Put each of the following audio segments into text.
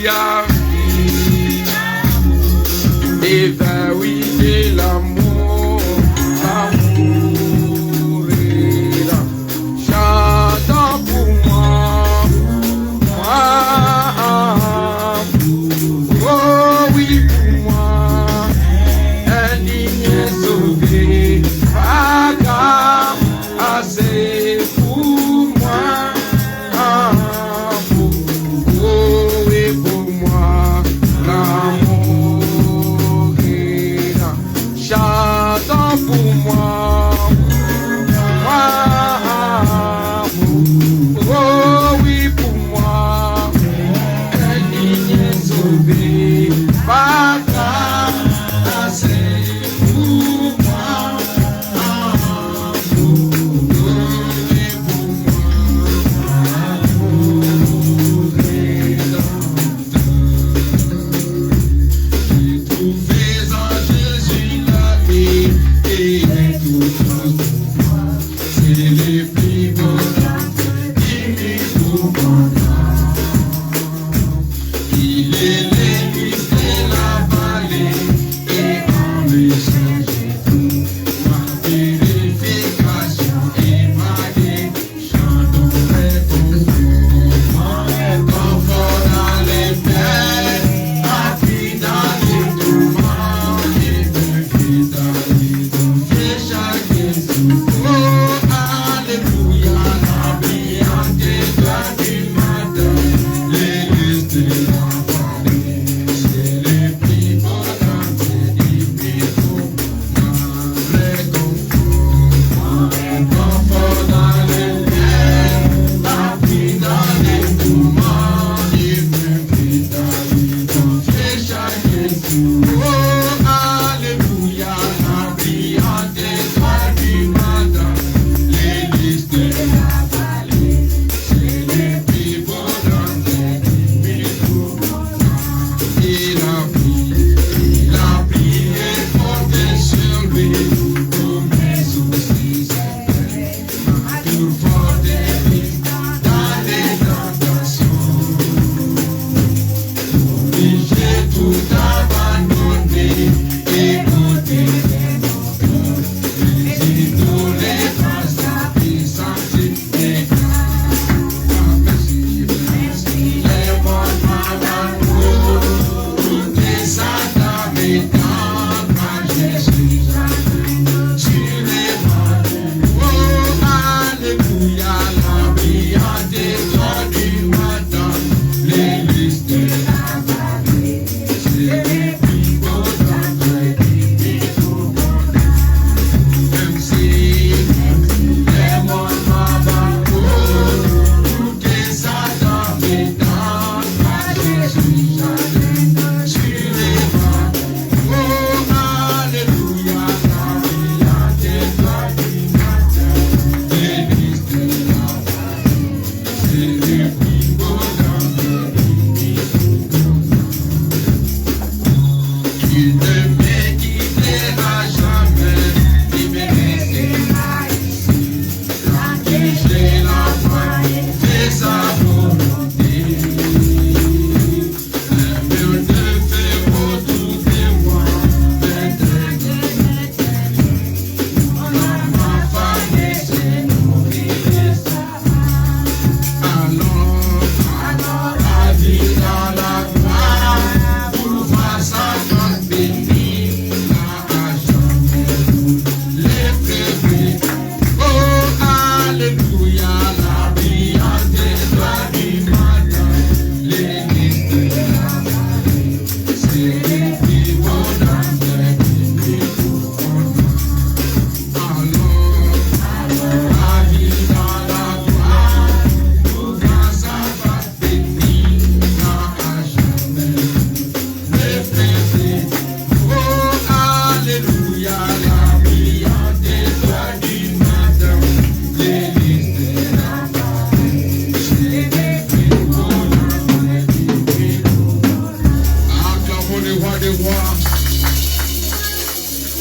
Alléluia. Et vérité, l'amour, l'amour est là. Chantons pour moi, moi. Oh oui, pour moi, un digne sauvé, pas grave, assez pour moi. Oh oui, pour moi, l'amour est là. Chantons pour moi, moi. Oh oui, pour moi, un digne sauvé, pas grave, assez pour moi.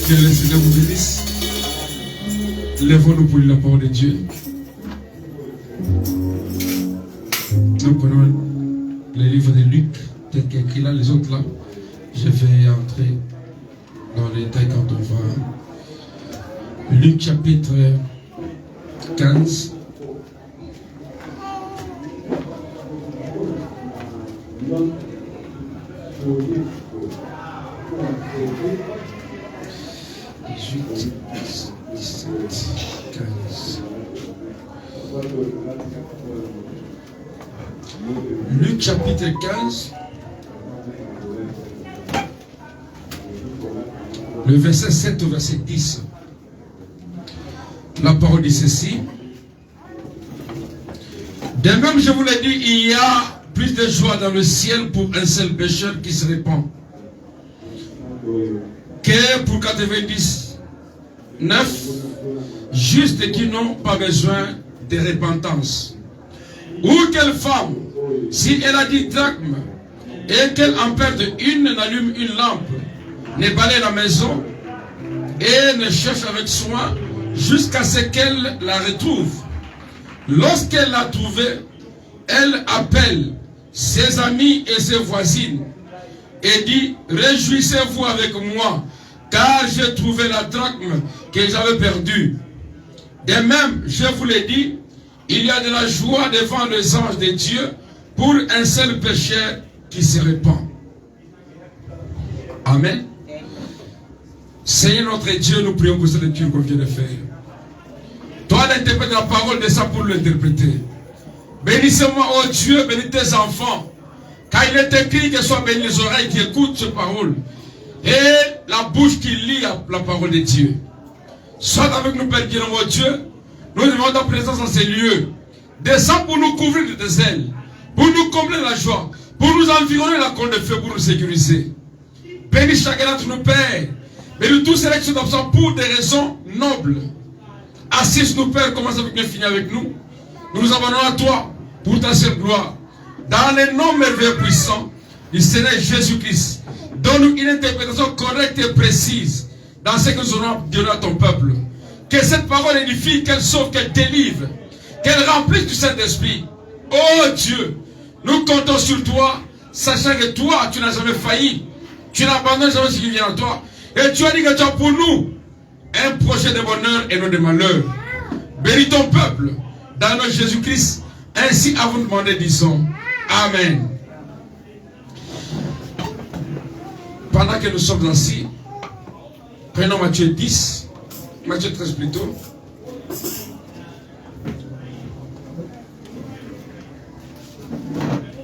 Que le Seigneur vous bénisse. Lèvons-nous pour la parole de Dieu. Nous prenons le livre de Luc, tel qu'écrit là, les autres là. Je vais entrer dans les détails quand on va. Luc chapitre 15. Luc chapitre 15, le verset 7 au verset 10. La parole dit ceci. De même, je vous l'ai dit, il y a plus de joie dans le ciel pour un seul pécheur qui se répand que pour 99 justes qui n'ont pas besoin de repentance. Ou quelle femme, si elle a 10 drachmes et qu'elle en perde une, n'allume une lampe, ne balaye la maison et ne cherche avec soin jusqu'à ce qu'elle la retrouve. Lorsqu'elle l'a trouvée, elle appelle ses amis et ses voisines et dit: réjouissez-vous avec moi, car j'ai trouvé la drachme que j'avais perdue. De même, je vous l'ai dit, il y a de la joie devant les anges de Dieu pour un seul pécheur qui se répand. Amen. Seigneur notre Dieu, nous prions pour cette lecture qu'on vient de faire. Toi, l'interprète la parole de ça pour l'interpréter. Bénissez-moi, oh Dieu, bénis tes enfants. Car il est écrit que soient bénies les oreilles qui écoutent cette parole et la bouche qui lit la parole de Dieu. Sois avec nous, Père Dieu, mon Dieu. Nous demandons ta présence dans ces lieux. Descends pour nous couvrir de tes ailes, pour nous combler la joie, pour nous environner la colonne de feu, pour nous sécuriser. Bénis chacun d'entre nous, Père. Bénis tous ceux qui sont absents pour des raisons nobles. Assiste nous, Père, commence avec nous, finis avec nous. Nous nous abandonnons à toi pour ta seule gloire. Dans les noms merveilleux puissants du Seigneur Jésus-Christ, donne-nous une interprétation correcte et précise dans ce que nous aurons donné à ton peuple. Que cette parole édifie, qu'elle sauve, qu'elle délivre, qu'elle remplisse du Saint-Esprit. Oh Dieu, nous comptons sur toi, sachant que toi, tu n'as jamais failli. Tu n'abandonnes jamais ce qui vient à toi. Et tu as dit que tu as pour nous un projet de bonheur et non de malheur. Bénis ton peuple dans le nom de Jésus-Christ. Ainsi, à vous demander, disons Amen. Pendant que nous sommes ainsi, prenons Matthieu 10, Matthieu 13 plutôt.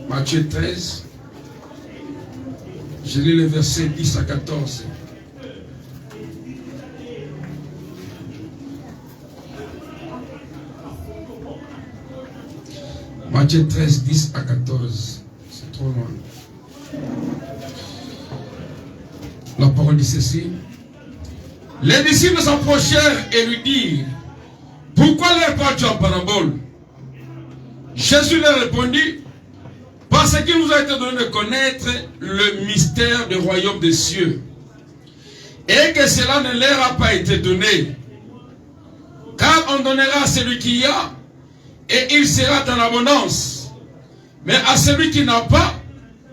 Matthieu 13. Je lis les versets 10 à 14. Matthieu 13, 10 à 14. C'est trop loin. La parole dit ceci. Les disciples s'approchèrent et lui dirent: pourquoi leur parles-tu en parabole? Jésus leur répondit: parce qu'il nous a été donné de connaître le mystère du royaume des cieux, et que cela ne leur a pas été donné. Car on donnera à celui qui a, et il sera dans l'abondance. Mais à celui qui n'a pas,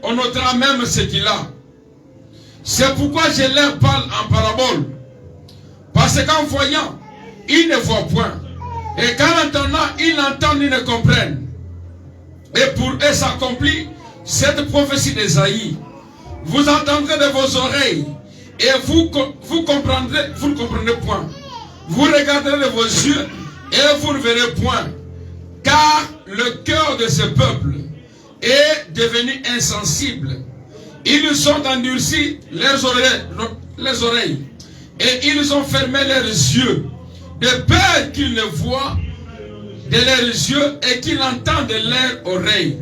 on ôtera même ce qu'il a. C'est pourquoi je leur parle en parabole. Parce qu'en voyant, ils ne voient point. Et qu'en entendant, ils n'entendent ni ne comprennent. Et pour eux s'accomplit cette prophétie d'Ésaïe. Vous entendrez de vos oreilles, et vous comprendrez, vous ne comprendrez point. Vous regarderez de vos yeux, et vous ne verrez point. Car le cœur de ce peuple est devenu insensible. Ils ont endurci les oreilles, et ils ont fermé leurs yeux, de peur qu'ils ne voient de leurs yeux et qu'ils entendent de leurs oreilles,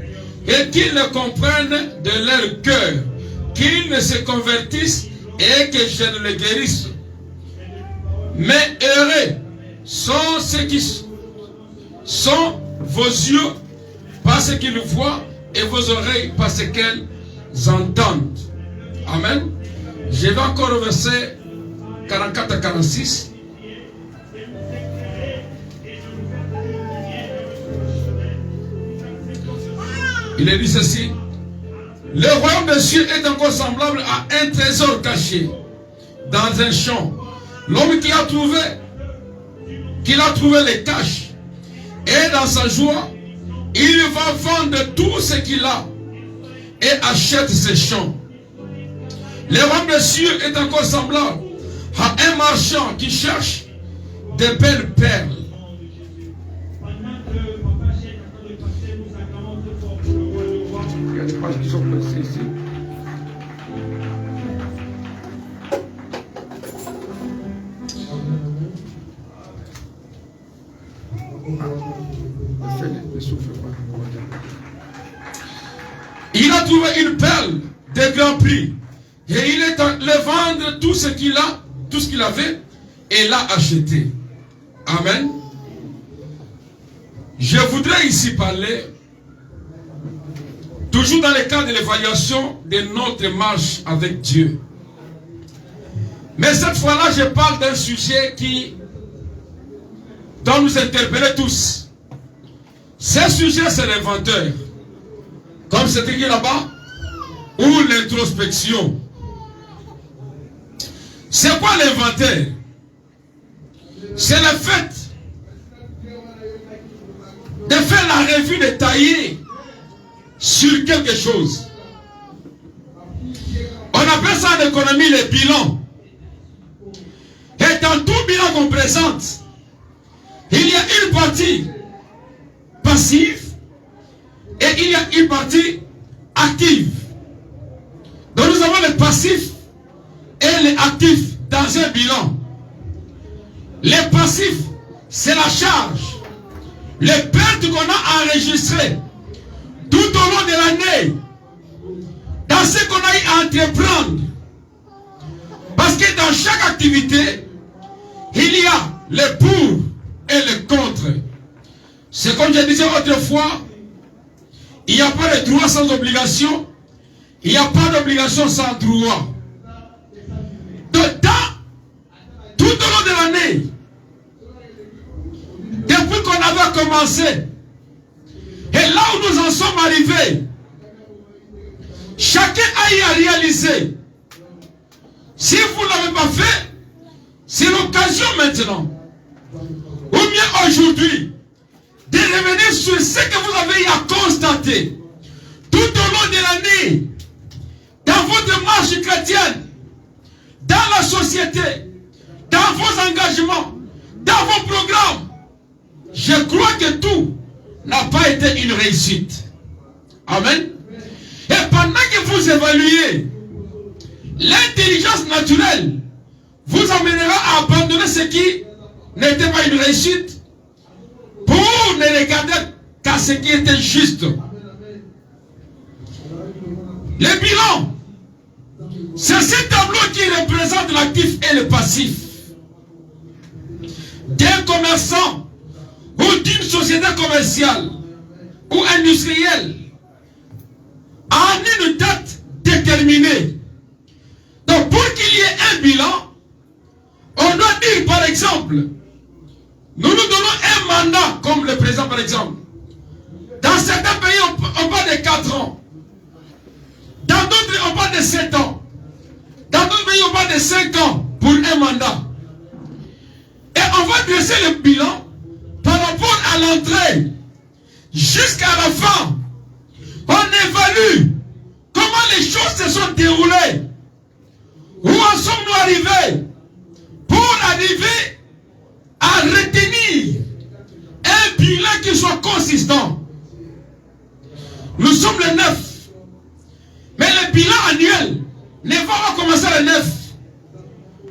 et qu'ils ne comprennent de leur cœur, qu'ils ne se convertissent et que je ne les guérisse. Mais heureux sont ceux qui sont vos yeux parce qu'ils voient et vos oreilles parce qu'elles entendent. Amen. Je vais encore au verset 44 à 46. Il est dit ceci: Le royaume des cieux est encore semblable à un trésor caché dans un champ. L'homme qui l'a trouvé les caches. Et dans sa joie, il va vendre tout ce qu'il a et achète ses champs. Le royaume des cieux est encore semblable à un marchand qui cherche de belles perles. Il y a des pages qui sont placées ici. Il a trouvé une perle de grand prix. Et il est allé vendre tout ce qu'il a, tout ce qu'il avait, et l'a acheté. Amen. Je voudrais ici parler, toujours dans le cadre de l'évaluation de notre marche avec Dieu. Mais cette fois-là, je parle d'un sujet qui doit nous interpeller tous. Ce sujet, c'est l'inventeur. Comme c'est écrit là-bas, ou l'introspection. C'est quoi l'inventaire? C'est le fait de faire la revue détaillée sur quelque chose. On appelle ça en économie le bilan. Et dans tout bilan qu'on présente, il y a une partie passive et il y a une partie active. Donc nous avons les passifs et les actifs dans un bilan. Les passifs, c'est la charge, les pertes qu'on a enregistrées tout au long de l'année, dans ce qu'on a eu à entreprendre. Parce que dans chaque activité, il y a le pour et le contre. C'est comme je disais autrefois, il n'y a pas de droit sans obligation, il n'y a pas d'obligation sans droit. Tout au long de l'année, depuis qu'on avait commencé, et là où nous en sommes arrivés, chacun a eu à réaliser. Si vous ne l'avez pas fait, c'est l'occasion maintenant, ou bien aujourd'hui, de revenir sur ce que vous avez eu à constater tout au long de l'année, dans votre marche chrétienne, dans la société, dans vos engagements, dans vos programmes. Je crois que tout n'a pas été une réussite. Amen. Et pendant que vous évaluez, l'intelligence naturelle vous amènera à abandonner ce qui n'était pas une réussite pour ne regarder qu'à ce qui était juste. Le bilan, c'est ce tableau qui représente l'actif et le passif d'un commerçant ou d'une société commerciale ou industrielle en une date déterminée. Donc pour qu'il y ait un bilan, on doit dire par exemple, nous nous donnons un mandat comme le président par exemple. Dans certains pays on parle de 4 ans. Dans d'autres on parle de 7 ans. Dans d'autres pays on parle de 5 ans pour un mandat. Et on va dresser le bilan par rapport à l'entrée jusqu'à la fin. On évalue comment les choses se sont déroulées. Où en sommes-nous arrivés pour arriver à retenir un bilan qui soit consistant. Nous sommes le 9. Mais le bilan annuel ne va pas commencer le 9.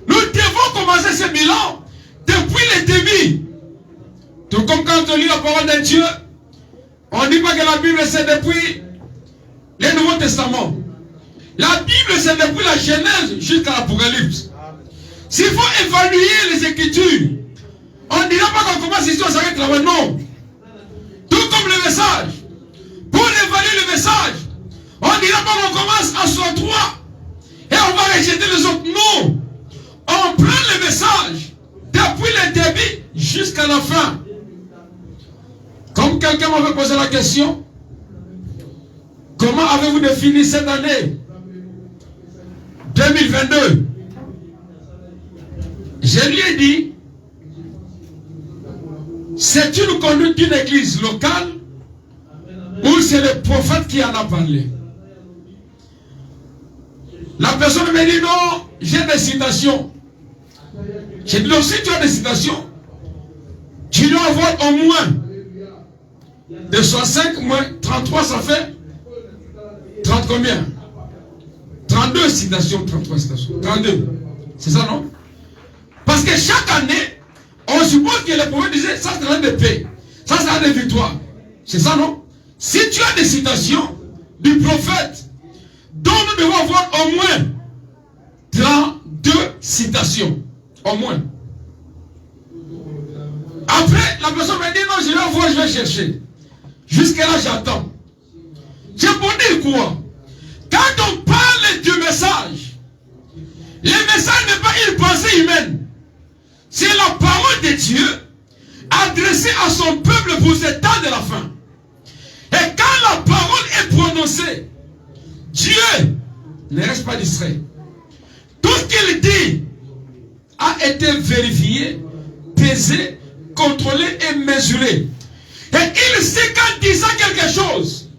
Nous devons commencer ce bilan depuis le début. Tout comme quand on lit la parole de Dieu, on ne dit pas que la Bible c'est depuis le Nouveau Testament. La Bible c'est depuis la Genèse jusqu'à l'Apocalypse. S'il faut évaluer les Écritures, on ne dira pas qu'on commence ici, on s'arrête là-bas, non. Tout comme le message. Pour évaluer le message, on ne dira pas qu'on commence à 63 et on va rejeter les autres. Non. On prend le message depuis le début jusqu'à la fin. Comme quelqu'un m'avait posé la question, Comment avez-vous défini cette année 2022? Je lui ai dit, c'est une conduite d'une église locale ou c'est le prophète qui en a parlé? La personne me dit non, j'ai des citations. J'ai dit non, si tu as des citations, tu dois avoir au moins de 65 moins 33, ça fait 30 combien? 32 citations, 33 citations. 32. C'est ça, non? Parce que chaque année, on suppose que le prophète disait ça c'est l'année de paix, ça c'est l'année de victoire. C'est ça, non? Si tu as des citations du prophète, dont nous devons avoir au moins 32 citations. Au moins. Après, la personne m'a dit non, je vais voir, je vais chercher. Jusqu'à là, j'attends. Je peux dire quoi? Quand on parle du message, le message n'est pas une pensée humaine. C'est la parole de Dieu adressée à son peuple pour ce temps de la fin. Et quand la parole est prononcée, Dieu ne reste pas distrait. Tout ce qu'il dit a été vérifié, pesé, contrôlé et mesuré. Et il sait qu'en disant quelque chose,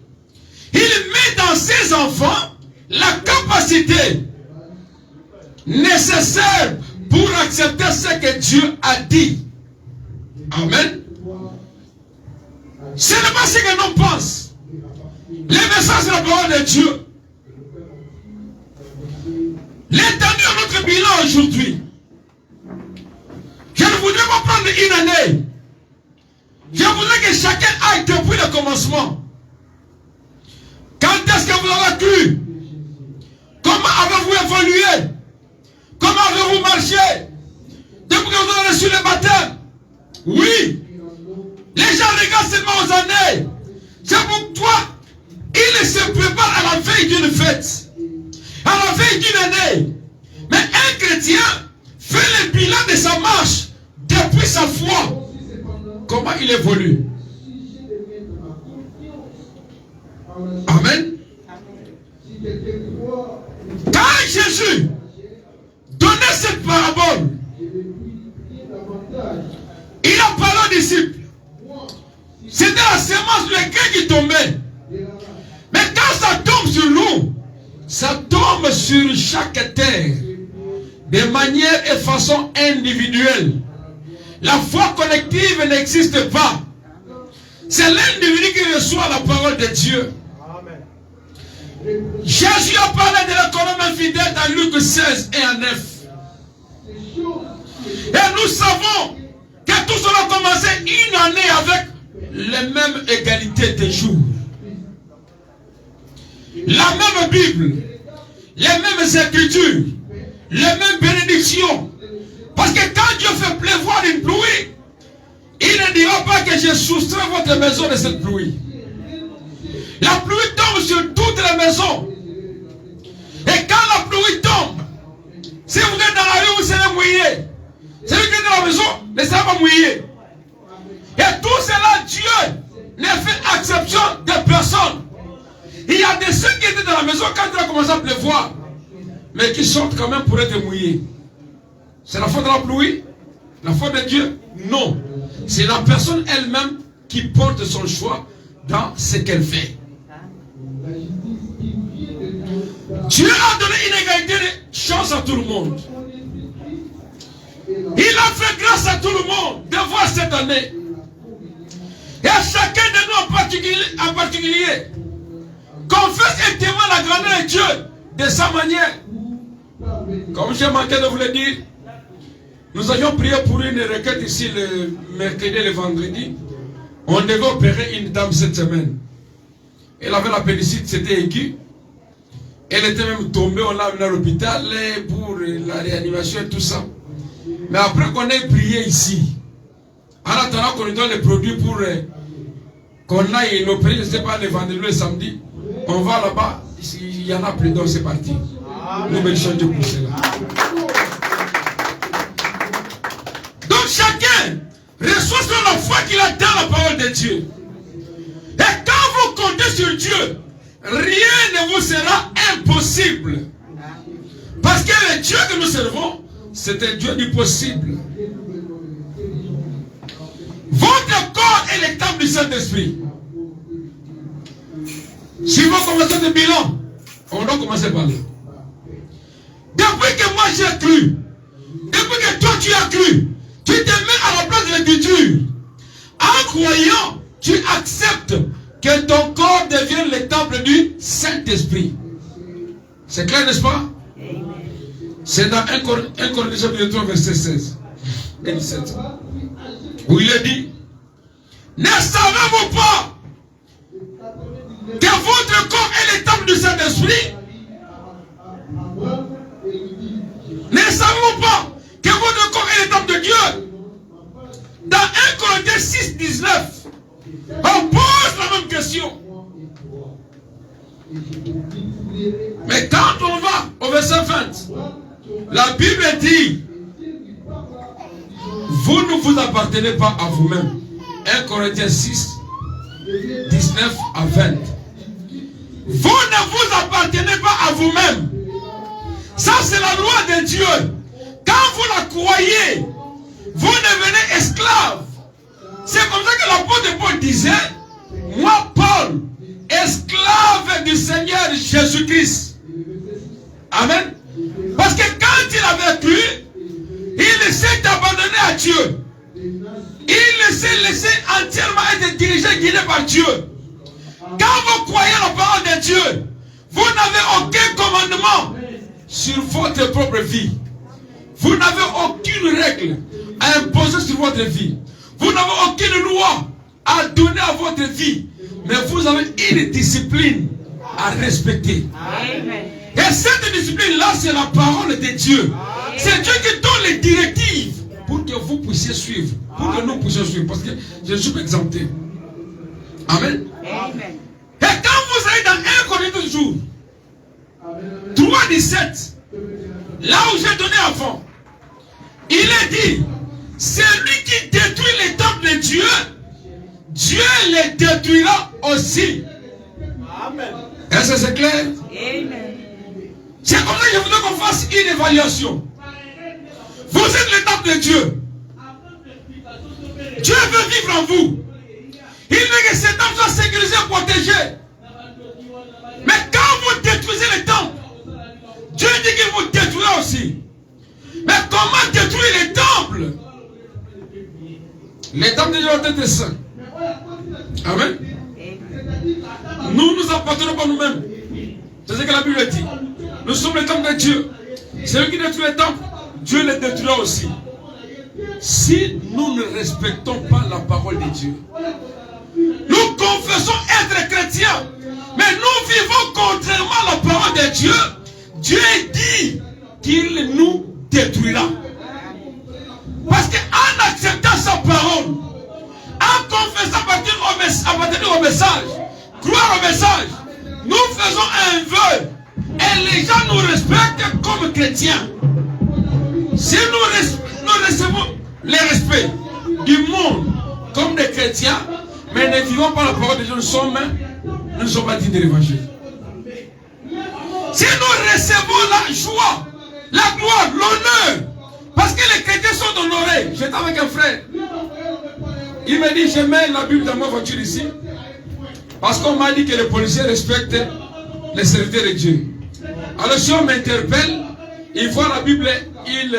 il met dans ses enfants la capacité nécessaire pour accepter ce que Dieu a dit. Amen. Ce n'est pas ce que l'on pense. Le message de la parole de Dieu. L'étendue de notre bilan aujourd'hui. Je ne voudrais pas prendre une année. Je voudrais que chacun aille depuis le commencement. Quand est-ce que vous avez cru? Comment avez-vous évolué? Comment avez-vous marché? Depuis que vous avez reçu le baptême? Oui. Les gens regardent seulement aux années. C'est pourquoi ils se préparent à la veille d'une fête. À la veille d'une année. Mais un chrétien fait le bilan de sa marche depuis sa foi. Comment il évolue? Amen. Quand Jésus donnait cette parabole, il a parlé aux disciples. C'était la semence de grain qui tombait. Mais quand ça tombe sur nous, ça tombe sur chaque terre de manière et façon individuelle. La foi collective n'existe pas. C'est l'individu qui reçoit la parole de Dieu. Jésus a parlé de l'économie infidèle dans Luc 16 et en 9. Et nous savons que tout cela a commencé une année avec les mêmes égalités de jours. La même Bible, les mêmes écritures, les mêmes bénédictions. Parce que quand Dieu fait pleuvoir une pluie, il ne dira pas que je soustrais votre maison de cette pluie. La pluie tombe sur toutes les maisons. Et quand la pluie tombe, si vous êtes dans la rue, vous serez mouillé. Celui qui est dans la maison ne sera pas mouillé. Et tout cela, Dieu ne fait exception de personne. Il y a des ceux qui étaient dans la maison quand il a commencé à pleuvoir, mais qui sortent quand même pour être mouillés. C'est la faute de la pluie? La faute de Dieu? Non. C'est la personne elle-même qui porte son choix dans ce qu'elle fait. Dieu a donné une égalité de chance à tout le monde. Il a fait grâce à tout le monde de voir cette année. Et à chacun de nous en particulier, confesse et témoigne la grandeur de Dieu de sa manière. Comme j'ai manqué de vous le dire, nous avions prié pour une requête ici le mercredi et le vendredi. On devait opérer une dame cette semaine. Elle avait l'appendicite, c'était aigu. Elle était même tombée, on l'a amenée à l'hôpital pour la réanimation et tout ça. Mais après qu'on ait prié ici, en attendant qu'on nous donne les produits pour qu'on aille l'opérer, je ne sais pas, le vendredi ou le samedi, on va là-bas, il y en a plus, donc c'est parti. Nous bénissons Dieu pour cela. Donc chacun reçoit selon la foi qu'il a dans la parole de Dieu. Et quand vous comptez sur Dieu, rien ne vous sera impossible. Parce que le Dieu que nous servons, c'est un Dieu du possible. Votre corps est le temple du Saint-Esprit. Si vous commencez le bilan, on doit commencer par là. Depuis que moi j'ai cru, depuis que toi tu as cru, tu te mets à la place de l'écriture. En croyant, tu acceptes que ton corps devienne le temple du Saint-Esprit. C'est clair, n'est-ce pas? C'est dans 1 Corinthiens chapitre 3, verset 16 et 17. Où il est dit, ne savez-vous pas que votre corps est le temple du Saint-Esprit? Ne savez-vous pas que votre corps est le temple de Dieu? Dans 1 Corinthiens 6, 19, on pose la même question. Mais quand on va au verset 20, la Bible dit, vous ne vous appartenez pas à vous-même. 1 Corinthiens 6, 19 à 20. Vous ne vous appartenez pas à vous-même. Ça, c'est la loi de Dieu. Quand vous la croyez, vous devenez esclave. C'est comme ça que l'apôtre Paul disait, moi, Paul, esclave du Seigneur Jésus-Christ. Amen. Parce que quand il avait cru, il s'est abandonné à Dieu. Il s'est laissé entièrement être dirigé, guidé par Dieu. Quand vous croyez la parole de Dieu, vous n'avez aucun commandement sur votre propre vie. Vous n'avez aucune règle à imposer sur votre vie. Vous n'avez aucune loi à donner à votre vie. Mais vous avez une discipline à respecter. Amen. Et cette discipline-là, c'est la parole de Dieu. C'est Dieu qui donne les directives pour que vous puissiez suivre. Pour que nous puissions suivre. Parce que je suis exempté. Amen. Amen. Et quand vous allez dans 1 Corinthiens toujours, 3:17, là où j'ai donné avant, il est dit, celui qui détruit les temples de Dieu, Dieu les détruira aussi. Amen. Est-ce que c'est clair? Amen. C'est comme ça que je voudrais qu'on fasse une évaluation. Vous êtes le temple de Dieu. Dieu veut vivre en vous. Il veut que cet temple soit sécurisé et protégé. Mais quand vous détruisez le temple, Dieu dit qu'il vous détruira aussi. Mais comment détruire les temples? Les temples de Dieu doivent être saints. Amen. Nous nous appartenons pas nous-mêmes. C'est ce que la Bible dit. Nous sommes les temples de Dieu. Celui qui détruit les temples, Dieu les détruira aussi. Si nous ne respectons pas la parole de Dieu, nous confessons être chrétiens, mais nous vivons contrairement à la parole de Dieu. Dieu dit qu'il nous détruira. Parce qu'en acceptant sa parole, en confessant appartenir au message, croire au message, nous faisons un vœu et les gens nous respectent comme chrétiens. Si nous recevons le respect du monde comme des chrétiens, mais ne vivons pas la parole de Dieu, nous ne sommes pas dignes de l'évangile. Si nous recevons la joie, la gloire, l'honneur, parce que les chrétiens sont honorés. J'étais avec un frère. Il m'a dit, je mets la Bible dans ma voiture ici, parce qu'on m'a dit que les policiers respectent les serviteurs de Dieu. Alors si on m'interpelle, ils voient la Bible, ils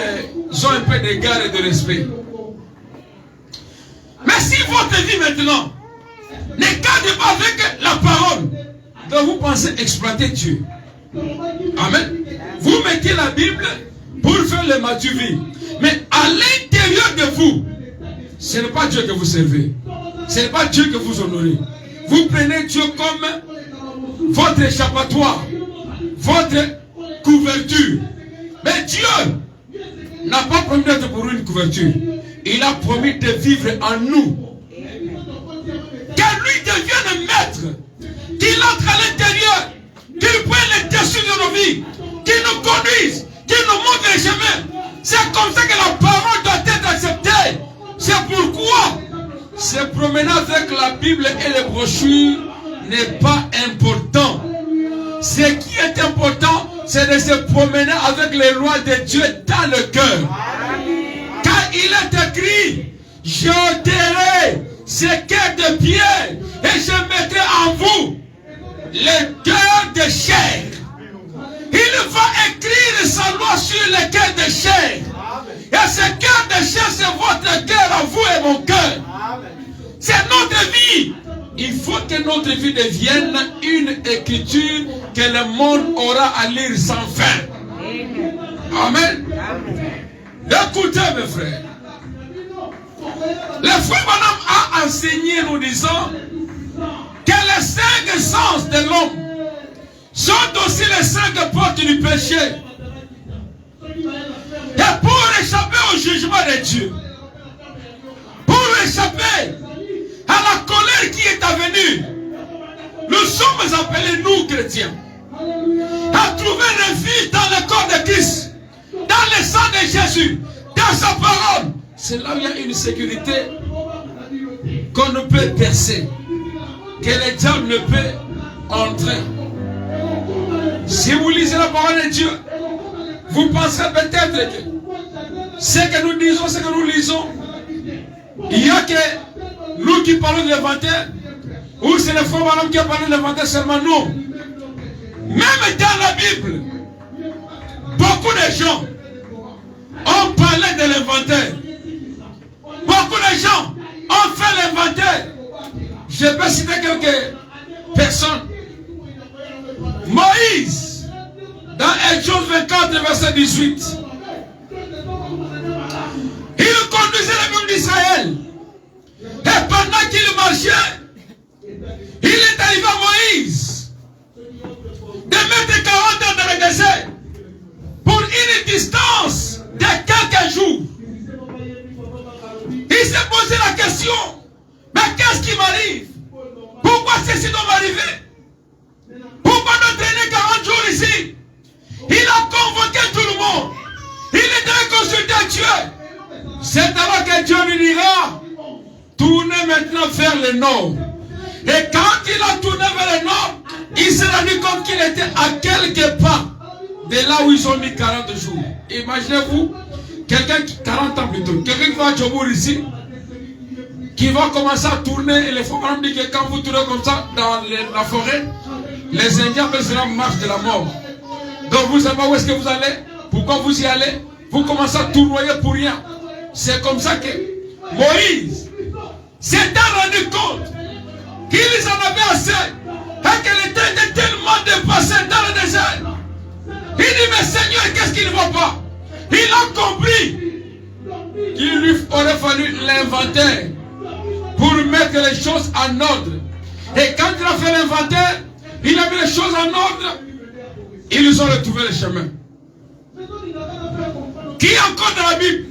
ont un peu d'égard et de respect. Mais si votre vie maintenant ne cadre pas avec la parole, donc vous pensez exploiter Dieu. Amen. Vous mettez la Bible pour faire le vie. Mais à l'intérieur de vous, ce n'est pas Dieu que vous servez. Ce n'est pas Dieu que vous honorez. Vous prenez Dieu comme votre échappatoire, votre couverture. Mais Dieu n'a pas promis d'être pour une couverture. Il a promis de vivre en nous. Que lui devienne maître. Qu'il entre à l'intérieur. Qu'il prenne le dessus de nos vies. Qu'il nous conduise. Qu'il nous montre les chemins. C'est comme ça que la parole doit être acceptée. C'est pourquoi se promener avec la Bible et les brochures n'est pas important. Ce qui est important, c'est de se promener avec les lois de Dieu dans le cœur. Car il est écrit, je ôterai ces cœurs de pierre et je mettrai en vous le cœur de chair. Il va écrire sa loi sur le cœur de chair. Et ce cœur de chair, c'est votre cœur à vous et mon cœur. C'est notre vie. Il faut que notre vie devienne une écriture que le monde aura à lire sans fin. Amen. Écoutez mes frères. Le frère Branham a enseigné nous disant que les 5 sens de l'homme sont aussi les 5 portes du péché. Et pour échapper au jugement de Dieu, pour échapper à la colère qui est à venir, nous sommes appelés, nous chrétiens, à trouver refuge dans le corps de Christ, dans le sang de Jésus, dans sa parole. C'est là où il y a une sécurité qu'on ne peut percer, que le diable ne peut entrer. Si vous lisez la parole de Dieu, vous penserez peut-être que ce que nous disons, ce que nous lisons, il y a que nous qui parlons de l'inventaire, ou c'est le frère Branham qui a parlé de l'inventaire seulement nous. Même dans la Bible, beaucoup de gens ont parlé de l'inventaire. Beaucoup de gens ont fait l'inventaire. Je peux citer quelques personnes. Moïse, dans Exode 24, verset 18, il conduisait le peuple d'Israël. Et pendant qu'il marchait, il est arrivé à Moïse de mettre 40 ans dans le désert pour une distance de quelques jours. Il s'est posé la question, mais qu'est-ce qui m'arrive? Pourquoi ceci doit m'arriver? Pourquoi nous traîner 40 jours ici? Il a convoqué tout le monde. Il est allé consulter Dieu. C'est alors que Dieu lui dira, tournez maintenant vers le nord. Et quand il a tourné vers le nord, il s'est rendu compte qu'il était à quelques pas de là où ils ont mis 40 jours. Imaginez-vous, quelqu'un qui, 40 ans plutôt, quelqu'un qui va à Djobour ici, qui va commencer à tourner, et les frères Branham disent que quand vous tournez comme ça dans la forêt, les Indiens appellent cela marche de la mort. Donc vous savez pas où est-ce que vous allez, pourquoi vous y allez, vous commencez à tournoyer pour rien. C'est comme ça que Moïse s'est rendu compte qu'ils en avaient assez et que le temps était tellement dépassé dans le désert. Il dit, mais Seigneur, qu'est-ce qu'il ne va pas? Il a compris qu'il lui aurait fallu l'inventaire pour mettre les choses en ordre. Et quand il a fait l'inventaire, il a mis les choses en ordre, ils ont retrouvé le chemin. Qui est encore dans la Bible?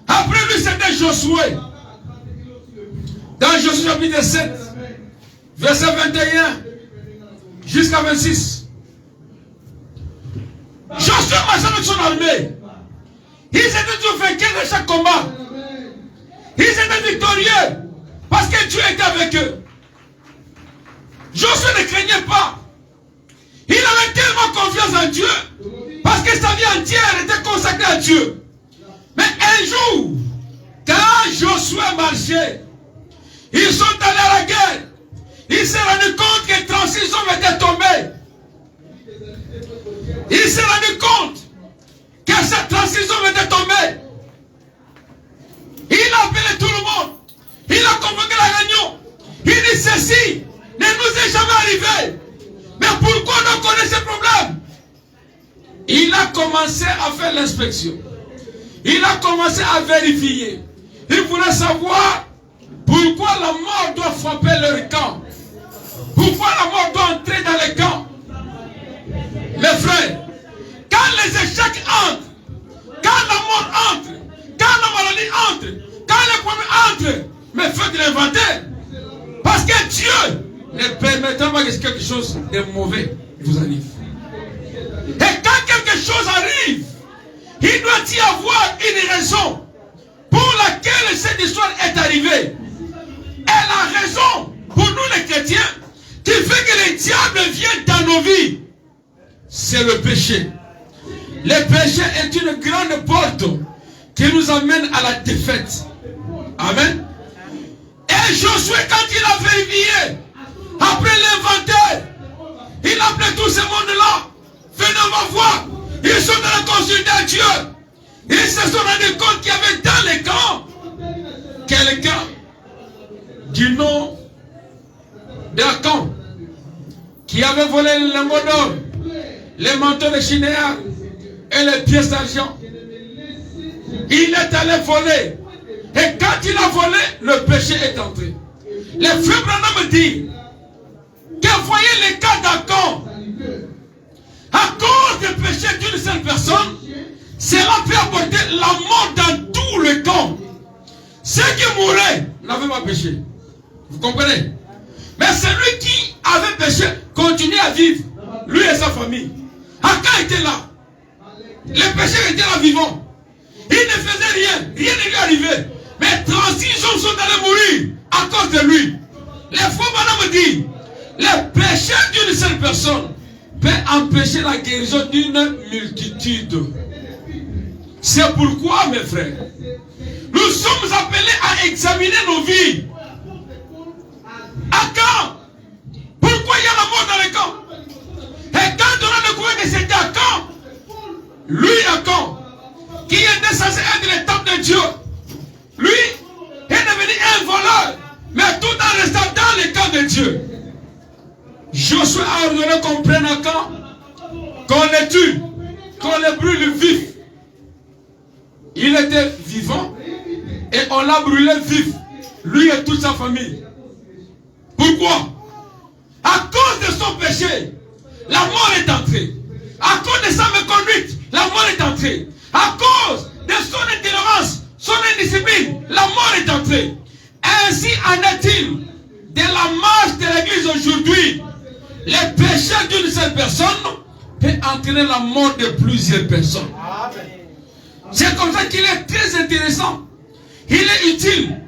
Après lui, c'était Josué. Dans Josué chapitre 7, verset 21 jusqu'à 26. Josué marchait avec son armée. Ils étaient tous vainqueurs de chaque combat. Ils étaient victorieux parce que Dieu était avec eux. Josué ne craignait pas. Il avait tellement confiance en Dieu parce que sa vie entière était consacrée à Dieu. Mais un jour, quand Josué marchait, ils sont allés à la guerre. Il s'est rendu compte que 36 hommes étaient tombés. Il s'est rendu compte que ces 36 hommes étaient tombés. Il a appelé tout le monde. Il a convoqué la réunion. Il dit ceci ne nous est jamais arrivé. Mais pourquoi nous connaissons ce problème? Il a commencé à faire l'inspection. Il a commencé à vérifier. Il voulait savoir pourquoi la mort doit frapper leur camp. Pourquoi la mort doit entrer dans les camps. Mes frères, quand les échecs entrent, quand la mort entre, quand la maladie entre, quand les problèmes entrent, mais faites l'inventaire. Parce que Dieu ne permettra pas que quelque chose de mauvais vous arrive. Et quand quelque chose arrive, il doit y avoir une raison pour laquelle cette histoire est arrivée. Et la raison pour nous les chrétiens, qui fait que le diable vient dans nos vies, c'est le péché. Le péché est une grande porte qui nous amène à la défaite. Amen. Et Josué, quand il a vérifié, après l'inventaire, il appelait tout ce monde-là. Venez, on va voir. Ils sont dans la consulter à Dieu. Ils se sont rendus compte qu'il y avait dans les camps quelqu'un du nom d'Akan qui avait volé les lingots d'or, les manteaux de Shinéar et les pièces d'argent. Il est allé voler. Et quand il a volé, le péché est entré. Les frères Branham me disent que voyez les cas d'Akan. À cause du péché d'une seule personne, cela peut apporter la mort dans tout le camp. Ceux qui mouraient n'avaient pas péché. Vous comprenez? Mais celui qui avait péché continuait à vivre. Lui et sa famille. Akan était là. Le péché était là vivant. Il ne faisait rien. Rien ne lui arrivait. Mais 36 hommes sont allés mourir à cause de lui. Les frères Branham me disent, le péché d'une seule personne peut empêcher la guérison d'une multitude. C'est pourquoi, mes frères, nous sommes appelés à examiner nos vies. Akan, pourquoi il y a la mort dans le camp? Et quand on a découvert que c'était Akan, lui Akan, qui était censé être le temple de Dieu, lui est devenu un voleur, mais tout en restant dans le camp de Dieu. Josué a ordonné qu'on prenne Akan, qu'on le tue, qu'on le brûle vif. Il était vivant et on l'a brûlé vif, lui et toute sa famille. Pourquoi? À cause de son péché, la mort est entrée. À cause de sa méconduite, la mort est entrée. À cause de son intolérance, son indiscipline, la mort est entrée. Ainsi en est-il de la marche de l'église aujourd'hui. Le péché d'une seule personne peut entraîner la mort de plusieurs personnes. C'est comme ça qu'il est très intéressant. Il est utile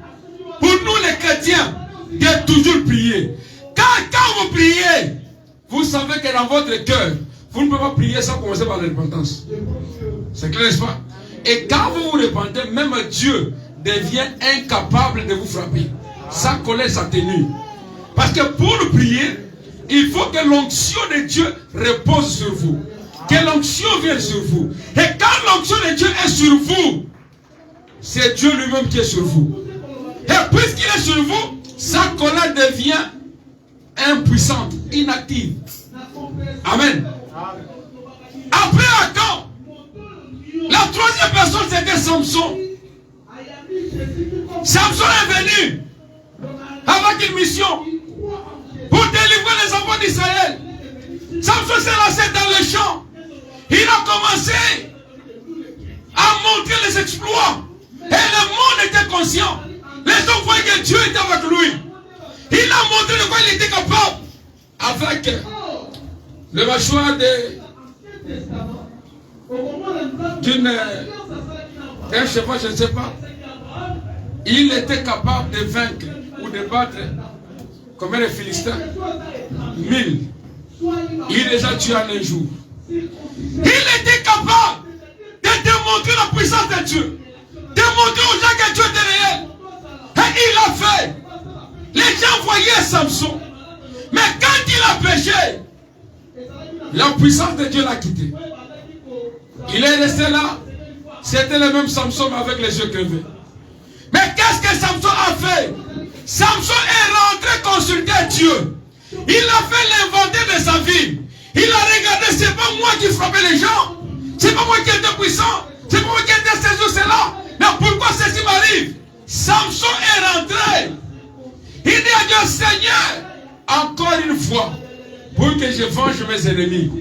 pour nous les chrétiens de toujours prier. Quand vous priez, vous savez que dans votre cœur, vous ne pouvez pas prier sans commencer par la repentance. C'est clair, n'est-ce pas? Et quand vous vous repentez, même Dieu devient incapable de vous frapper. Sa colère s'atténue. Parce que pour prier, il faut que l'onction de Dieu repose sur vous. Que l'onction vienne sur vous. Et quand l'onction de Dieu est sur vous, c'est Dieu lui-même qui est sur vous. Et puisqu'il est sur vous, sa colère devient impuissante, inactive. Amen. Après Akan, la troisième personne c'était Samson. Samson est venu avec une mission pour délivrer les enfants d'Israël. Samson s'est lancé dans le champ. Il a commencé à montrer les exploits. Et le monde était conscient. Les gens voyaient que Dieu était avec lui. Il a montré de quoi il était capable. Avec le mâchoire d'un cheval, je ne sais pas. Il était capable de vaincre ou de battre combien de Philistins? 1000. Il les a tués en un jour. Il était capable de démontrer la puissance de Dieu. Démontrer aux gens que Dieu était réel. Et il a fait. Les gens voyaient Samson. Mais quand il a péché, la puissance de Dieu l'a quitté. Il est resté là. C'était le même Samson avec les yeux crevés. Mais qu'est-ce que Samson a fait? Samson est rentré consulter Dieu. Il a fait l'inventaire de sa vie. Il a regardé, c'est pas moi qui frappais les gens. C'est pas moi qui étais puissant. C'est pas moi qui étais ceci ou cela. Mais pourquoi ceci m'arrive? Samson est rentré. Il dit à Dieu, Seigneur, encore une fois, pour que je venge mes ennemis.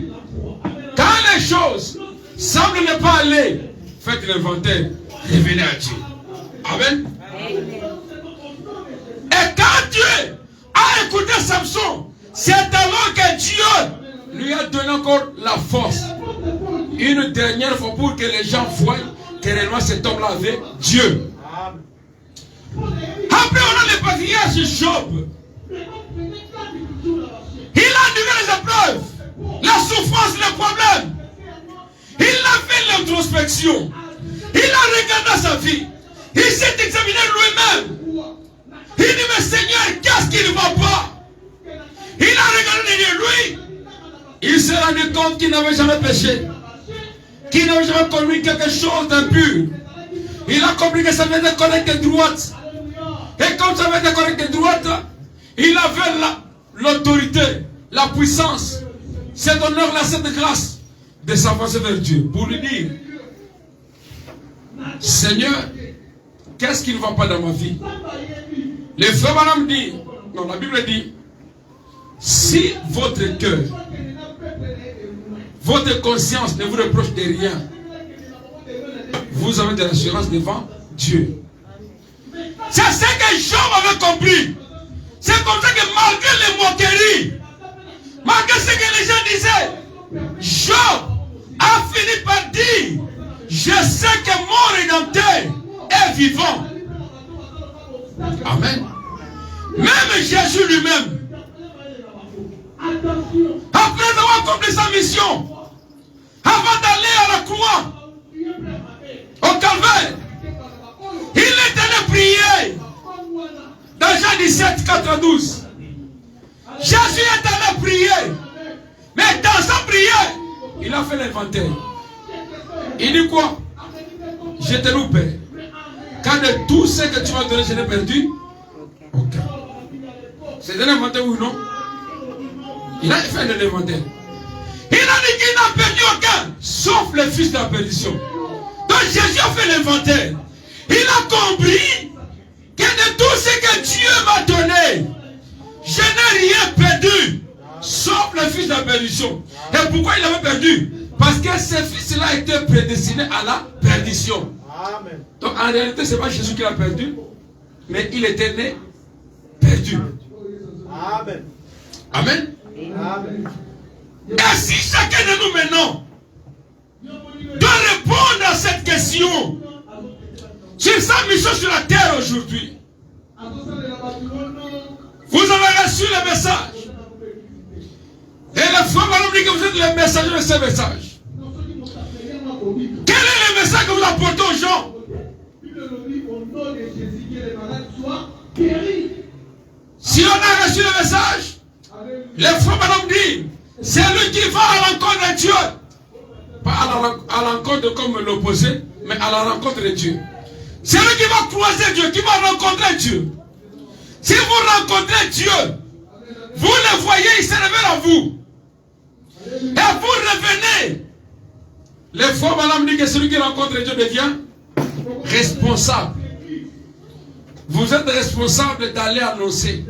Quand les choses semblent ne pas aller, faites l'inventaire. Revenez à Dieu. Amen. Et quand Dieu a écouté Samson, c'est alors que Dieu lui a donné encore la force. Une dernière fois pour que les gens voient que réellement cet homme-là avait Dieu. Après on a le patriarche Job. les épreuves, la souffrance, les problèmes. Il a fait l'introspection. Il a regardé sa vie. Il s'est examiné lui-même. Il dit, mais Seigneur, qu'est-ce qui ne va pas? Il a regardé derrière lui. Il s'est rendu compte qu'il n'avait jamais péché. Qu'il n'avait jamais commis quelque chose d'impur. Il a compris que ça venait de correct et droite. Et comme ça venait de correct et droite, il avait l'autorité, la puissance, cet honneur, cette grâce de s'avancer vers Dieu pour lui dire, Seigneur, qu'est-ce qui ne va pas dans ma vie? Les frères Madame dit, non, la Bible dit, si votre cœur, votre conscience ne vous reproche de rien, vous avez de l'assurance devant Dieu. C'est ce que Job avait compris. C'est comme ça que malgré les moqueries, malgré ce que les gens disaient, Job a fini par dire, je sais que mon Rédempteur est vivant. Amen. Même Jésus lui-même, après avoir accompli sa mission, avant d'aller à la croix, au calvaire, il est allé prier. Dans Jean 17, 4 à 12. Jésus est allé prier. Mais dans sa prière, il a fait l'inventaire. Il dit quoi? Je te loue, Père. Quand de tout ce que tu m'as donné, je n'ai perdu aucun. C'est un inventaire ou non? Il a fait un inventaire. Il a dit qu'il n'a perdu aucun, sauf le fils de la perdition. Donc Jésus a fait l'inventaire. Il a compris que de tout ce que Dieu m'a donné, je n'ai rien perdu, sauf le fils de la perdition. Et pourquoi il l'avait perdu? Parce que ce fils-là était prédestiné à la perdition. Amen. Donc en réalité, ce n'est pas Jésus qui l'a perdu, mais il était né perdu. Amen. Amen. Amen. Et si chacun de nous maintenant doit répondre à cette question sur sa mission sur la terre aujourd'hui, vous avez reçu le message. Et le frère Malom dit que vous êtes le messager de ce message. Quel est le message que vous apportez aux gens? Si on a reçu le message, le frère Malom dit, c'est lui qui va à l'encontre de Dieu. Pas à l'encontre comme l'opposé, mais à la rencontre de Dieu. C'est lui qui va croiser Dieu, qui va rencontrer Dieu. Si vous rencontrez Dieu, vous le voyez, il se révèle à vous. Et vous revenez. Les fois, madame dit que celui qui rencontre Dieu devient responsable. Vous êtes responsable d'aller annoncer.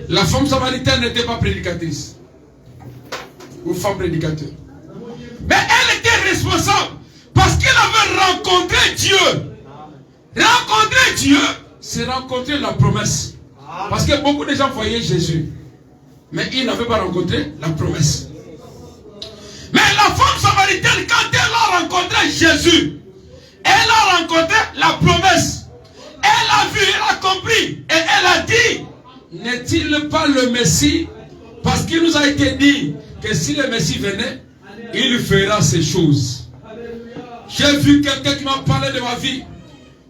La femme samaritaine n'était pas prédicatrice. Ou femme prédicateur. Mais elle était responsable parce qu'elle avait rencontré Dieu. Rencontrer Dieu, c'est rencontrer la promesse. Parce que beaucoup de gens voyaient Jésus. Mais ils n'avaient pas rencontré la promesse. Mais la femme samaritaine, quand elle a rencontré Jésus, elle a rencontré la promesse. Elle a vu, elle a compris. Et elle a dit, n'est-il pas le Messie? Parce qu'il nous a été dit que si le Messie venait, il fera ces choses. J'ai vu quelqu'un qui m'a parlé de ma vie,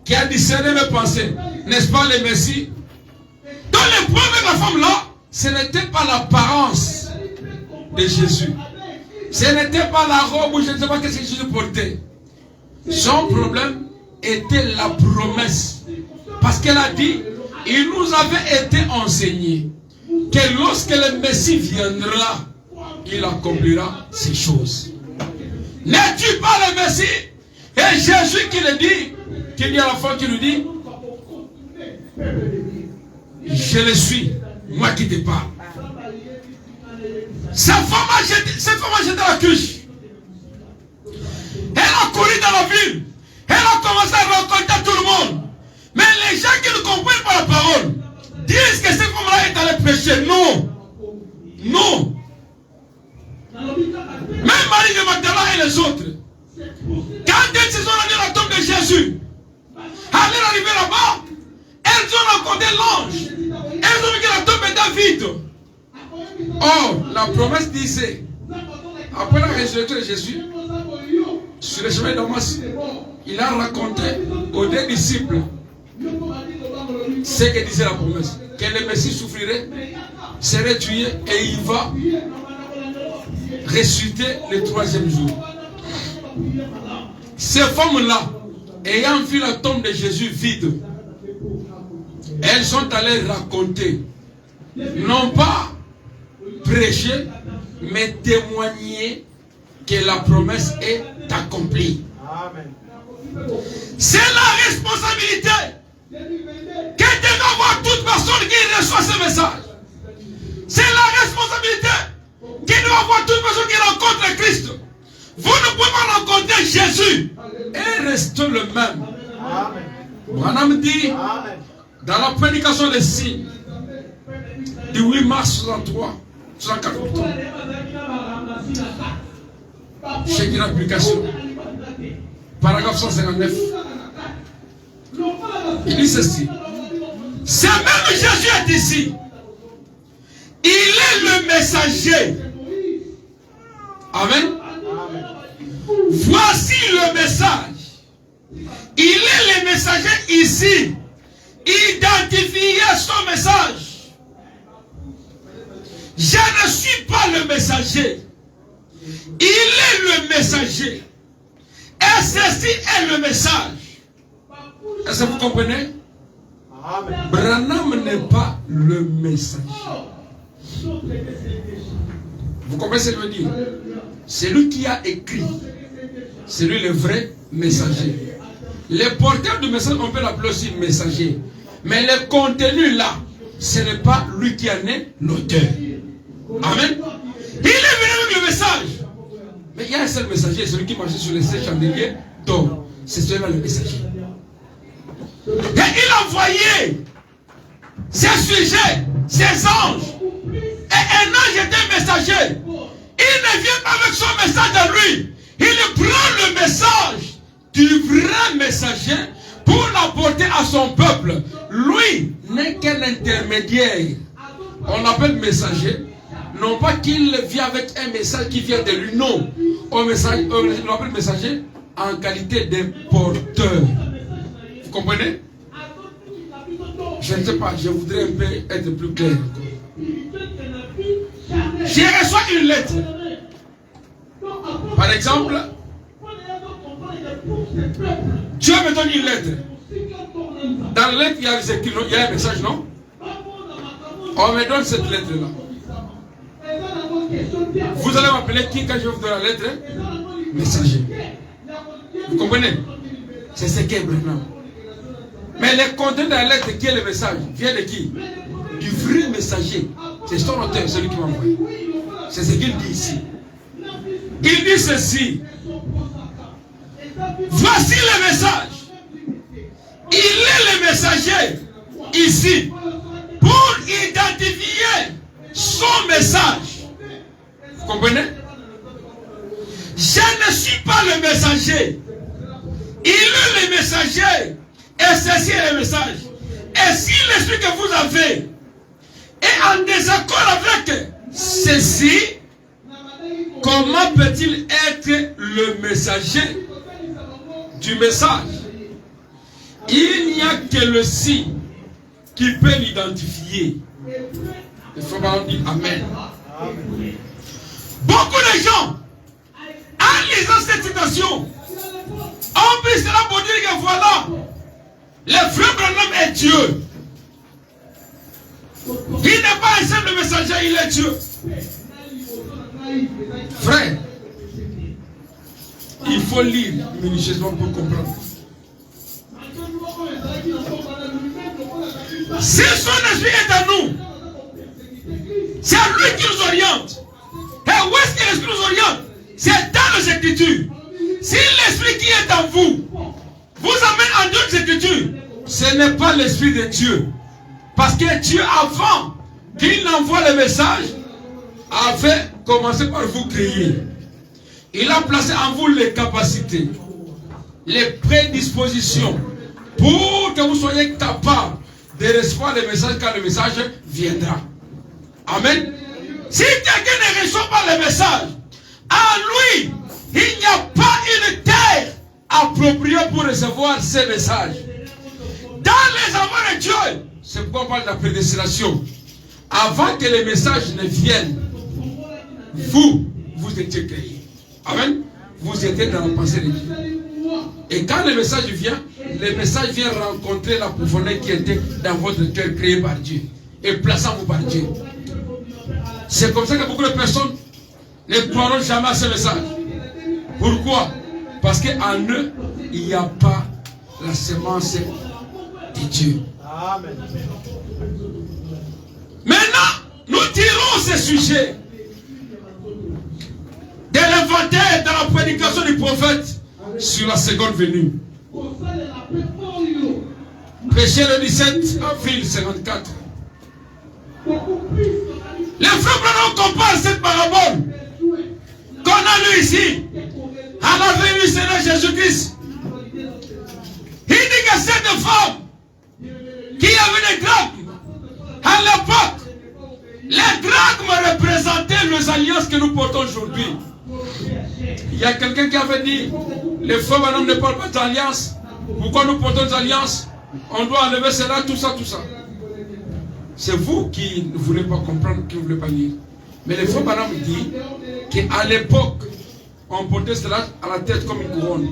qui a discerné mes pensées. N'est-ce pas le Messie? Dans le problème de la femme là, ce n'était pas l'apparence de Jésus. Ce n'était pas la robe ou je ne sais pas qu'est-ce que Jésus portait. Son problème était la promesse. Parce qu'elle a dit, il nous avait été enseigné que lorsque le Messie viendra, il accomplira ces choses. N'es-tu pas le Messie? Et Jésus qui le dit, qu'il y a la femme qui lui dit, je le suis, moi qui te parle. Cette femme a jeté la cruche. Elle a couru dans la ville. Elle a commencé à rencontrer tout le monde. Mais les gens qui ne comprennent pas la parole disent que cette femme-là est allée pécher. Non. Non. Même Marie de Magdala et les autres, quand elles se sont rendues à la tombe de Jésus, à leur arrivée là-bas, elles ont rencontré l'ange. Elles ont vu que la tombe était vide. Or, La promesse disait, après la résurrection de Jésus, sur le chemin de Damas, il a raconté aux deux disciples ce que disait la promesse. Que le Messie souffrirait, serait tué et il va ressusciter le troisième jour. Ces femmes-là, ayant vu la tombe de Jésus vide, elles sont allées raconter, non pas prêcher, mais témoigner que la promesse est accomplie. C'est la responsabilité que devait avoir toute personne qui reçoit ce message. C'est la responsabilité qui doit avoir toute personne qui rencontre Christ. Vous ne pouvez pas rencontrer Jésus et rester le même. Branham dit dans la prédication des signes du 8 mars 64, chez qui l'application, paragraphe 159, il dit ceci. C'est même Jésus est ici. Il est le messager. Amen. Voici le message. Il est le messager ici. Identifiez son message. Je ne suis pas le messager. Il est le messager. Et ceci est le message. Est-ce que vous comprenez? Branham n'est pas le messager. Vous comprenez ce que je veux dire? C'est lui qui a écrit. C'est lui le vrai messager. Les porteurs du message, on peut l'appeler aussi messager. Mais le contenu là, ce n'est pas lui qui en est l'auteur. Amen. Il est venu avec le message. Mais il y a un seul messager, celui qui marchait sur les 7 chandeliers d'or. C'est celui-là le messager. Et il a envoyé ses sujets, ses anges. Et un ange était messager. Il ne vient pas avec son message de lui. Il prend le message du vrai messager pour l'apporter à son peuple. Lui n'est qu'un intermédiaire. On l'appelle messager. Non pas qu'il vient avec un message qui vient de lui. Non. On l'appelle messager en qualité de porteur. Vous comprenez? Je ne sais pas. Je voudrais un peu être plus clair. J'ai reçu une lettre. Par exemple, Dieu me donne une lettre. Dans la lettre, il y a un message, non? On me donne cette lettre-là. Vous allez m'appeler qui quand je vous donne la lettre? Messager. Vous comprenez? C'est ce qu'est Branham. Mais le contenu de la lettre, qui est le message, vient de qui? Du vrai messager. C'est son auteur, celui qui m'a envoyé. C'est ce qu'il dit ici. Il dit ceci. Voici le message. Il est le messager ici pour identifier son message. Vous comprenez? Je ne suis pas le messager. Il est le messager. Et ceci est le message. Et si l'esprit que vous avez est en désaccord avec ceci, comment peut-il être le messager du message? Il n'y a que le signe qui peut l'identifier. Il faut dire Amen. Beaucoup de gens, en lisant cette citation, ont pris cela pour dire que voilà, le frère Branham est Dieu. Il n'est pas un simple messager, il est Dieu. Frère, il faut lire minutieusement pour comprendre. Si son esprit est en nous, c'est lui qui nous oriente. Et où est-ce que l'esprit nous oriente? C'est dans les Écritures. Si l'esprit qui est en vous vous amène en d'autres Écritures, ce n'est pas l'esprit de Dieu. Parce que Dieu, avant qu'il n'envoie le message, avait commencé par vous créer. Il a placé en vous les capacités, les prédispositions, pour que vous soyez capables de recevoir le message quand le message viendra. Amen. Si quelqu'un ne reçoit pas le message, à lui, il n'y a pas une terre appropriée pour recevoir ces messages. Dans les avoirs de Dieu, c'est pourquoi on parle de la prédestination. Avant que les messages ne viennent, vous étiez créés. Amen. Vous étiez dans la pensée de Dieu. Et quand le message vient rencontrer la profondeur qui était dans votre cœur, créé par Dieu et plaçant vous par Dieu. C'est comme ça que beaucoup de personnes ne croiront jamais à ce message. Pourquoi? Parce qu'en eux, il n'y a pas la semence de Dieu. Amen. Maintenant, nous tirons ce sujet de l'inventaire dans la prédication du prophète sur la seconde venue. Prêché le 17 avril 54. Les frères Branham comparent cette parabole qu'on a lu ici à la venue du Seigneur Jésus-Christ. Il dit que cette femme qui avait des drachmes à l'époque, les drachmes représentaient les alliances que nous portons aujourd'hui. Il y a quelqu'un qui avait dit, les frères Branham ne parlent pas d'alliance. Pourquoi nous portons des alliances? On doit enlever cela, tout ça, tout ça. C'est vous qui ne voulez pas comprendre, qui ne voulez pas lire. Mais les frères Branham dit qu'à l'époque, on portait cela à la tête comme une couronne.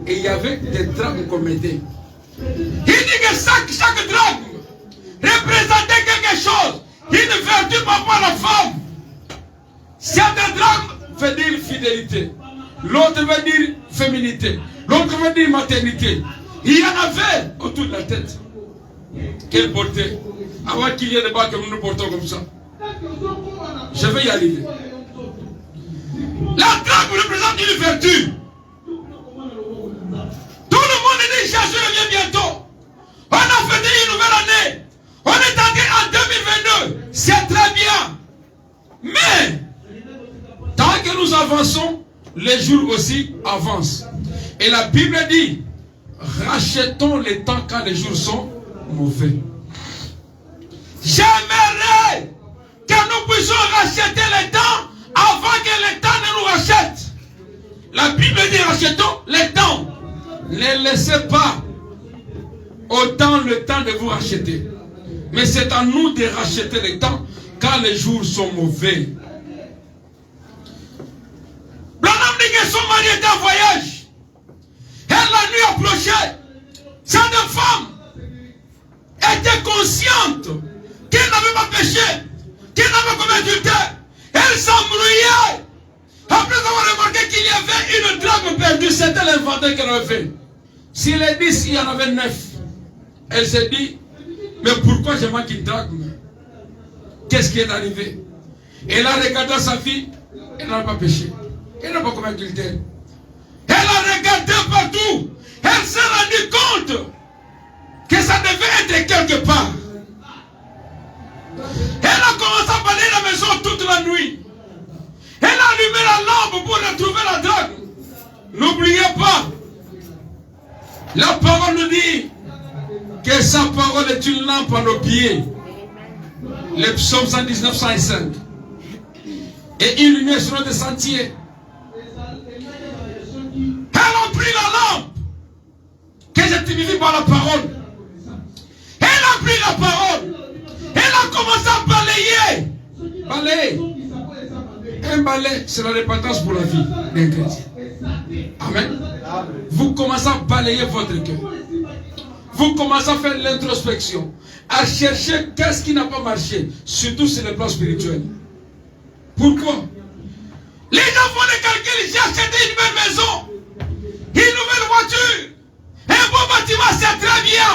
Et il y avait des drachmes qu'on mettait. Il dit que chaque drachme représentait quelque chose. Une vertu par rapport à la femme. Cette drachme veut dire fidélité. L'autre veut dire féminité. L'autre veut dire maternité. Il y en avait autour de la tête qu'elle portait. Avant qu'il y ait des bas que nous nous portons comme ça. Je vais y arriver. La drachme représente une vertu. Tout le monde dit Jésus revient bientôt. On a fêté une nouvelle année. On est entré en 2022. C'est très bien. Mais, tant que nous avançons, les jours aussi avancent. Et la Bible dit, rachetons les temps quand les jours sont mauvais. J'aimerais que nous puissions racheter les temps avant que les temps ne nous rachètent. La Bible dit rachetons les temps. Ne laissez pas autant le temps de vous racheter. Mais c'est à nous de racheter les temps quand les jours sont mauvais. Branham dit que son mari était en voyage. Et la nuit approchait. Cette femme était consciente qu'elle n'avait pas péché, qu'elle n'avait pas commis adultère. Elle s'embrouillait. Après avoir remarqué qu'il y avait une drachme perdue, c'était l'inventaire qu'elle avait fait. S'il est 10, il y en avait 9. Elle s'est dit, mais pourquoi je manque une drachme? Qu'est-ce qui est arrivé? Elle a regardé sa fille, elle n'a pas péché. Elle n'a pas commis adultère. Elle a regardé partout. Elle s'est rendue compte que ça devait être quelque part. Elle a commencé à balayer la maison toute la nuit. Elle a allumé la lampe pour retrouver la drachme. N'oubliez pas, la parole nous dit que sa parole est une lampe à nos pieds. Le psaume 119, 105. Et une lumière sur notre sentier. Elle a pris la lampe que j'ai activée par la parole. Elle a pris la parole. Elle a commencé à balayer. Balayer. Un balai, c'est la repentance pour la vie d'un chrétien. Amen. Vous commencez à balayer votre cœur. Vous commencez à faire l'introspection. À chercher qu'est-ce qui n'a pas marché. Surtout sur le plan spirituel. Pourquoi? Les gens font des calculs. J'ai acheté une belle maison. Une nouvelle voiture. Un beau bâtiment, c'est très bien.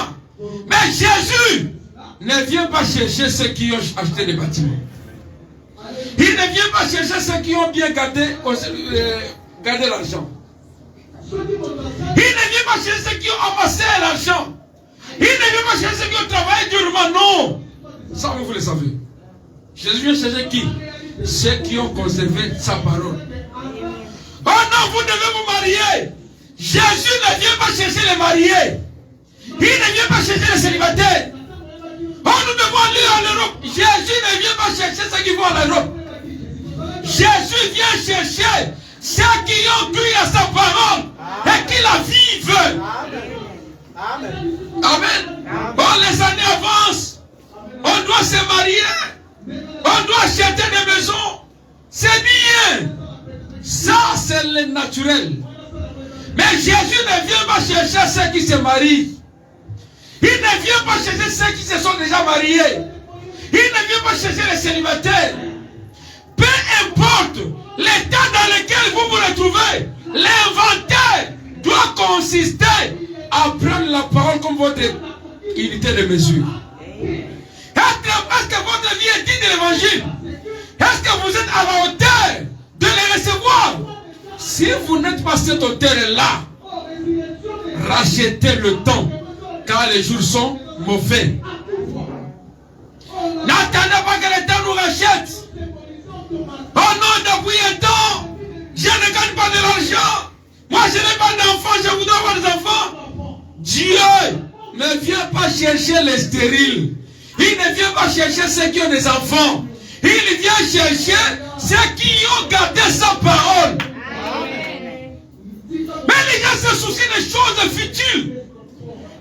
Mais Jésus ne vient pas chercher ceux qui ont acheté des bâtiments. Il ne vient pas chercher ceux qui ont bien gardé l'argent. Il ne vient pas chercher ceux qui ont amassé l'argent. Il ne vient pas chercher ceux qui ont travaillé durement. Non. Ça, vous le savez. Jésus vient chercher qui? Ceux qui ont conservé sa parole. Oh non, vous devez vous marier. Jésus ne vient pas chercher les mariés. Il ne vient pas chercher les célibataires. Oh, nous devons aller en Europe. Jésus ne vient pas chercher ceux qui vont en Europe. Jésus vient chercher ceux qui ont cru à sa parole et qui la vivent. Amen. Amen. Bon, les années avancent. On doit se marier. On doit acheter des maisons. C'est bien. Ça, c'est le naturel. Mais Jésus ne vient pas chercher ceux qui se marient. Il ne vient pas chercher ceux qui se sont déjà mariés. Il ne vient pas chercher les célibataires. Peu importe l'état dans lequel vous vous retrouvez, l'inventaire doit consister à prendre la parole comme votre unité de mesure. Est-ce que votre vie est digne de l'évangile? Est-ce que vous êtes à la hauteur de les recevoir? Si vous n'êtes pas cette hauteur-là, rachetez le temps, car les jours sont mauvais. N'attendez pas que le temps nous rachète. Oh non, depuis un temps, je ne gagne pas de l'argent. Moi, je n'ai pas d'enfants, je voudrais avoir des enfants. Dieu ne vient pas chercher les stériles. Il ne vient pas chercher ceux qui ont des enfants. Il vient chercher ceux qui ont gardé sa parole. Mais les gens se soucient des choses futiles,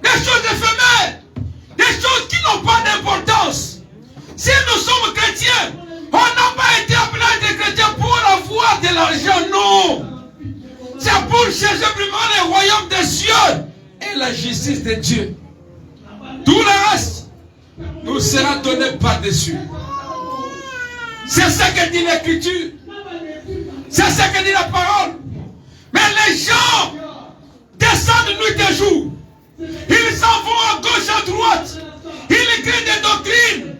des choses éphémères, des choses qui n'ont pas d'importance. Si nous sommes chrétiens, on n'a pas été appelés à être chrétiens pour avoir de l'argent, non. C'est pour chercher vraiment le royaume des cieux et la justice de Dieu. Tout le reste nous sera donné par-dessus. C'est ça que dit l'Écriture. C'est ça que dit la parole. Mais les gens descendent nuit et jour. Ils s'en vont à gauche, à droite. Ils créent des doctrines.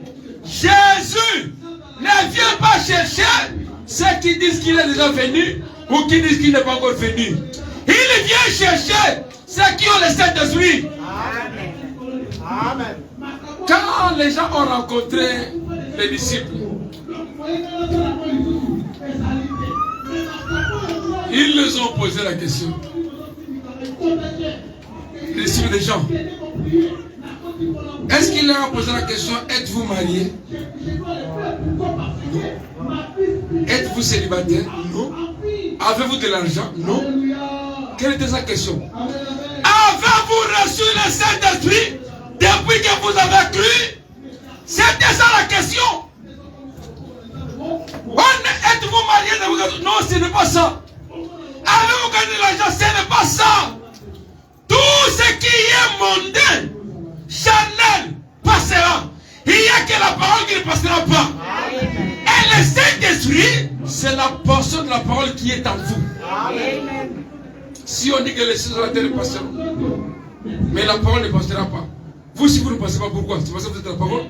Jésus ne vient pas chercher ceux qui disent qu'il est déjà venu ou qui disent qu'il n'est pas encore venu. Il vient chercher ceux qui ont le Saint-Esprit. Amen. Quand les gens ont rencontré les disciples, ils leur ont posé la question. Les disciples des gens, est-ce qu'il leur a posé la question, êtes-vous mariés? Non. Êtes-vous célibataire? Non. Avez-vous de l'argent? Non. Quelle était sa question? Avez-vous reçu le Saint-Esprit depuis que vous avez cru? C'était ça la question. Êtes-vous marié? Non, ce n'est pas ça. Avez-vous gagné de l'argent? Ce n'est pas ça. Tout ce qui est mondain, charnel, passera. Il n'y a que la parole qui ne passera pas. Et le Saint-Esprit, c'est la portion de la parole qui est en vous. Si on dit que les choses de la terre passeront, mais la parole ne passera pas. Vous, si vous ne passez pas, pourquoi? C'est parce que vous êtes la parole.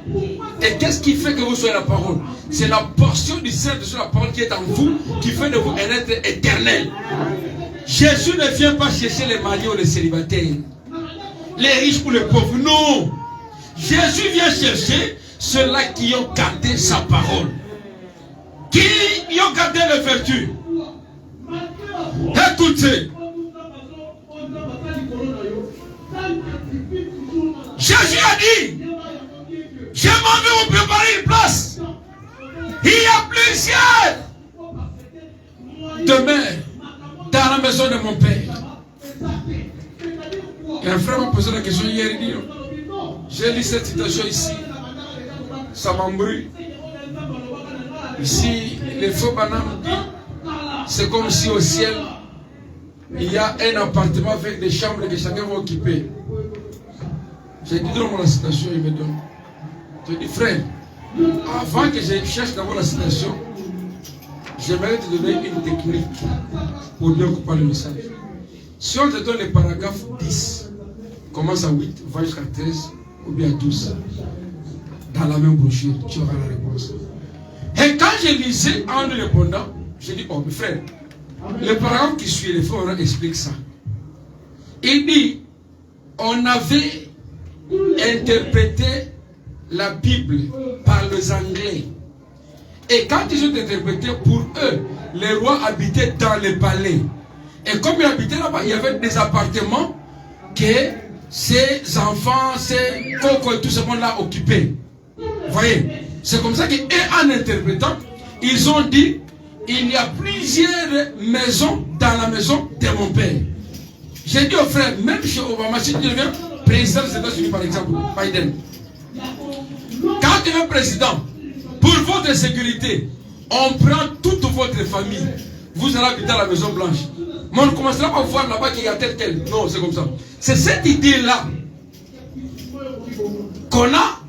Et qu'est-ce qui fait que vous soyez la parole? C'est la portion du Saint-Esprit, la parole qui est en vous, qui fait de vous un être éternel. Jésus ne vient pas chercher les mariés ou les célibataires, les riches ou les pauvres. Non. Jésus vient chercher ceux-là qui ont gardé sa parole, qui ont gardé les vertus. Écoutez. Jésus a dit, je m'en vais vous préparer une place. Il y a plusieurs demeures dans la maison de mon père. Et un frère m'a posé la question hier, il dit, j'ai lu cette citation ici, ça m'embrouille. Ici, les faux bananes disent, c'est comme si au ciel, il y a un appartement avec des chambres que chacun va occuper. J'ai dit, donne-moi la citation, il me donne. Je dis, frère, avant que je cherche d'abord la citation, j'aimerais te donner une technique pour bien couper le message. Si on te donne les paragraphes 10, commence à 8, va jusqu'à 13 ou bien à 12, dans la même brochure, tu auras la réponse. Et quand je lisais en répondant, j'ai dit, oh, mes frères, le paragraphe qui suit, les frères explique ça. Il dit, on avait interprété la Bible par les Anglais. Et quand ils ont interprété, pour eux, les rois habitaient dans les palais. Et comme ils habitaient là-bas, il y avait des appartements que ces enfants, ces cocos et tout ce monde-là occupaient. Vous voyez? C'est comme ça qu'en interprétant, ils ont dit il y a plusieurs maisons dans la maison de mon père. J'ai dit aux frères, même chez Obama, si tu deviens président des États-Unis par exemple, Biden, quand tu es président, pour votre sécurité, on prend toute votre famille. Vous allez habiter à la Maison Blanche. Mais on ne commencera pas à voir là-bas qu'il y a tel. Non, c'est comme ça. C'est cette idée-là qu'on a,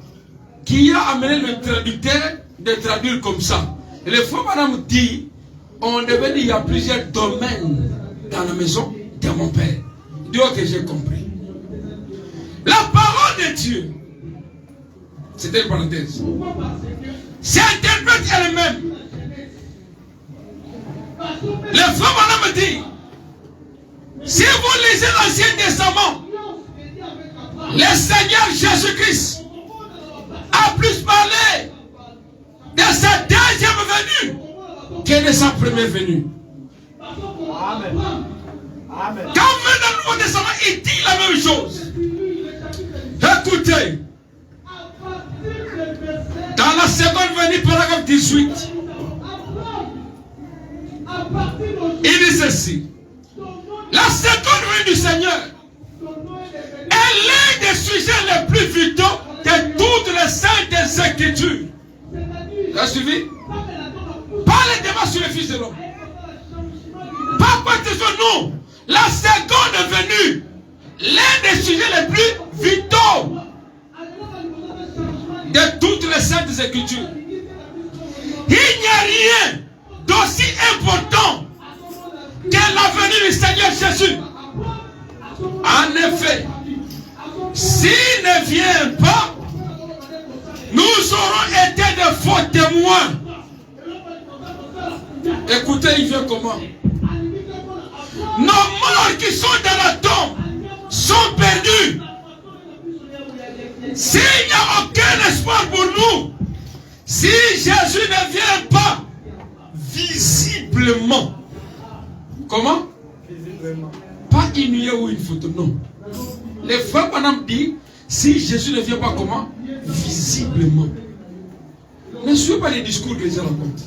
qui a amené le traducteur de traduire comme ça. Et le frère madame dit, on devait dire, il y a plusieurs domaines dans la maison de mon père. Dieu que j'ai compris. La parole de Dieu, c'était une parenthèse, s'interprète elle-même. Le frère madame dit, si vous lisez l'Ancien Testament, le Seigneur Jésus-Christ a plus parlé de sa deuxième venue que de sa première venue. Amen. Amen. Quand même dans le Nouveau Testament, il dit la même chose. Écoutez, dans la seconde venue, paragraphe 18, il dit ceci. La seconde venue du Seigneur est l'un des sujets les plus vitaux de toutes les saintes écritures. Vous avez suivi? Pas les débats sur le Fils de l'homme. Pas quoi que ce soit, non. La seconde venue, l'un des sujets les plus vitaux de toutes les saintes écritures. Il n'y a rien d'aussi important que la venue du Seigneur Jésus. En effet, s'il ne vient pas, nous aurons été de faux témoins. Écoutez, il vient comment? Nos morts qui sont dans la tombe sont perdus. S'il n'y a aucun espoir pour nous, si Jésus ne vient pas visiblement, comment? Visiblement. Pas une nuée ou une photo, non. Les frères Panam dit, si Jésus ne vient pas comment? Visiblement. Ne suivez pas les discours que les gens racontent.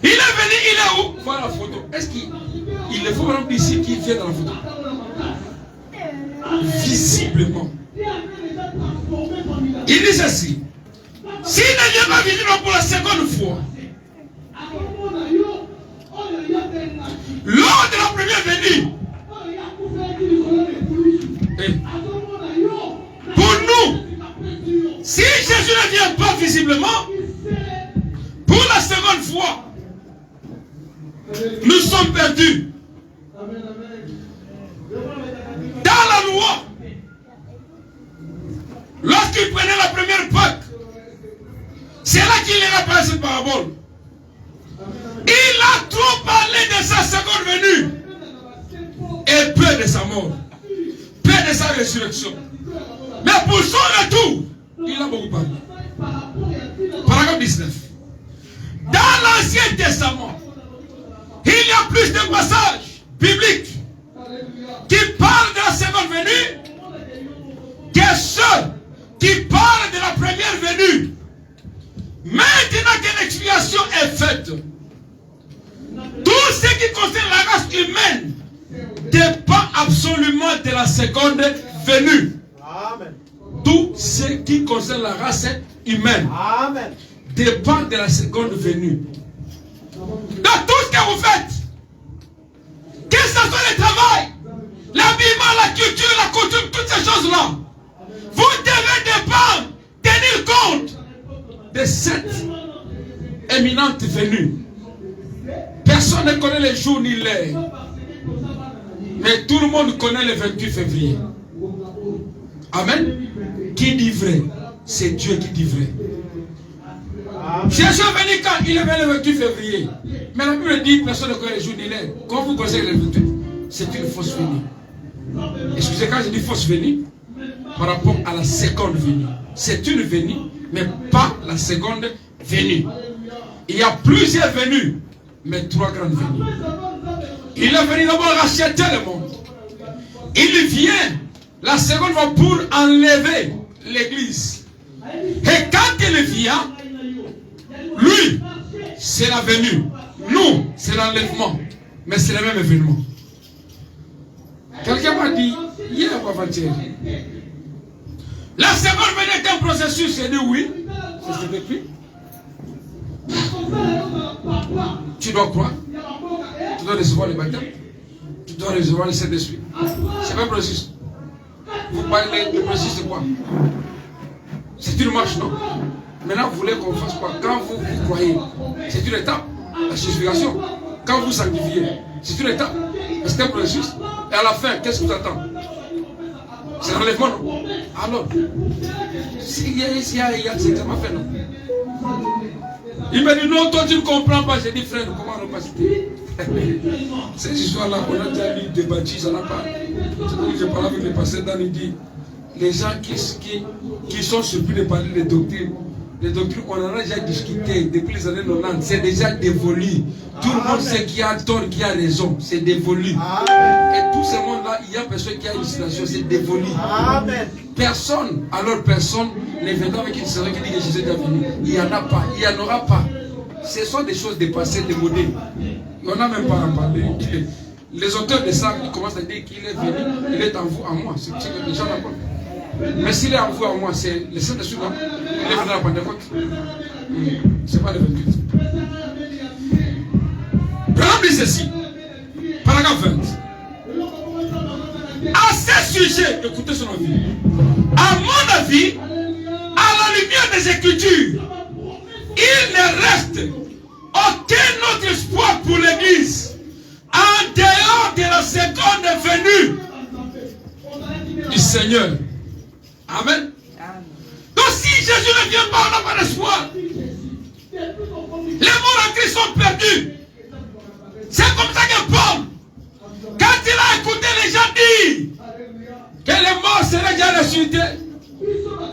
Il est venu, il est où? Voilà la photo. Est-ce qu'il est faut Panam ici qui vient dans la photo? Visiblement. Il dit ceci. S'il ne vient pas visiblement pour la seconde fois, lors de la première venue, pour nous, si Jésus ne vient pas visiblement, pour la seconde fois, nous sommes perdus. Dans la loi, lorsqu'il prenait la première Pâque, c'est là qu'il est rappelé cette parabole. Il a trop parlé de sa seconde venue et peu de sa mort, peu de sa résurrection. Mais pour son retour, il a beaucoup parlé. Paragraphe 19. Dans l'Ancien Testament, il y a plus de passages bibliques qui parlent de la seconde venue que ceux qui parlent de la première venue. Maintenant que l'expiation est faite, tout ce qui concerne la race humaine dépend absolument de la seconde venue. Amen. Tout ce qui concerne la race humaine Amen. dépend de la seconde venue. Dans tout ce que vous faites, que ce soit le travail, l'habillement, la culture, la coutume, toutes ces choses-là, vous devez dépendre, tenir compte de cette éminente venue. Personne ne connaît les jours ni l'heure. Mais tout le monde connaît le 28 février. Amen. Qui dit vrai? C'est Dieu qui dit vrai. Jésus est venu quand? Il est venu le 28 février. Mais la Bible dit personne ne connaît les jours ni l'heure. Quand vous connaissez le 28, c'est une fausse venue. Excusez quand je dis fausse venue, par rapport à la seconde venue. C'est une venue, mais pas la seconde venue. Il y a plusieurs venues, mais 3 grandes venues. Il est venu d'abord racheter le monde. Il vient, la seconde fois pour enlever l'église. Et quand il vient, lui, c'est la venue. Nous, c'est l'enlèvement. Mais c'est le même événement. Quelqu'un m'a dit, hier ou avant-hier, la seconde venue est un processus. J'ai dit oui. C'est depuis. Tu dois croire. Tu dois recevoir le baptême. Tu dois recevoir le Saint-Esprit. C'est pas un processus. Vous parlez de processus, c'est quoi? C'est une marche, non? Maintenant, vous voulez qu'on fasse quoi? Quand vous croyez, c'est une étape. La justification. Quand vous sanctifiez, c'est une étape. C'est un processus. Et à la fin, qu'est-ce que vous attendez? C'est l'enlèvement, non? Alors, s'il y a c'est tellement fait, non? Il m'a dit non, toi tu ne comprends pas. J'ai dit frère, comment ne pas citer? Cette histoire-là, on a déjà lu, débattu, ça n'a pas. Je parlais avec le pasteur Dan, il dit les gens qui sont surpris de parler des doctrines. Les doctrines, on en a déjà discuté depuis les années 90, c'est déjà dévolu. Tout le monde sait qui a tort, qui a raison, c'est dévolu. Et tout ce monde-là, il y a personne qui a une situation, c'est dévolu. Amen. Personne, alors personne ne viendra avec une sœur qui dit que Jésus est venu. Il n'y en a pas, il n'y en aura pas. Ce sont des choses dépassées, démodées. On n'a même pas à en parler. Les auteurs de ça, ils commencent à dire qu'il est venu, il est en vous, en moi. C'est que les gens n'ont pas. Mais s'il est en vous, en moi, c'est le Saint-Esprit, non? Il est venu à la Pentecôte. C'est pas le 28. Prenons dit ceci. Paragraphe 20. À ce sujet, écoutez son avis. À mon avis, à la lumière des Écritures, il ne reste aucun autre espoir pour l'Église en dehors de la seconde venue du Seigneur. Amen. Donc si Jésus ne vient pas, on n'a pas d'espoir. Les morts en Christ sont perdus. C'est comme ça que Paul, quand il a écouté les gens dire que les morts seraient déjà ressuscités,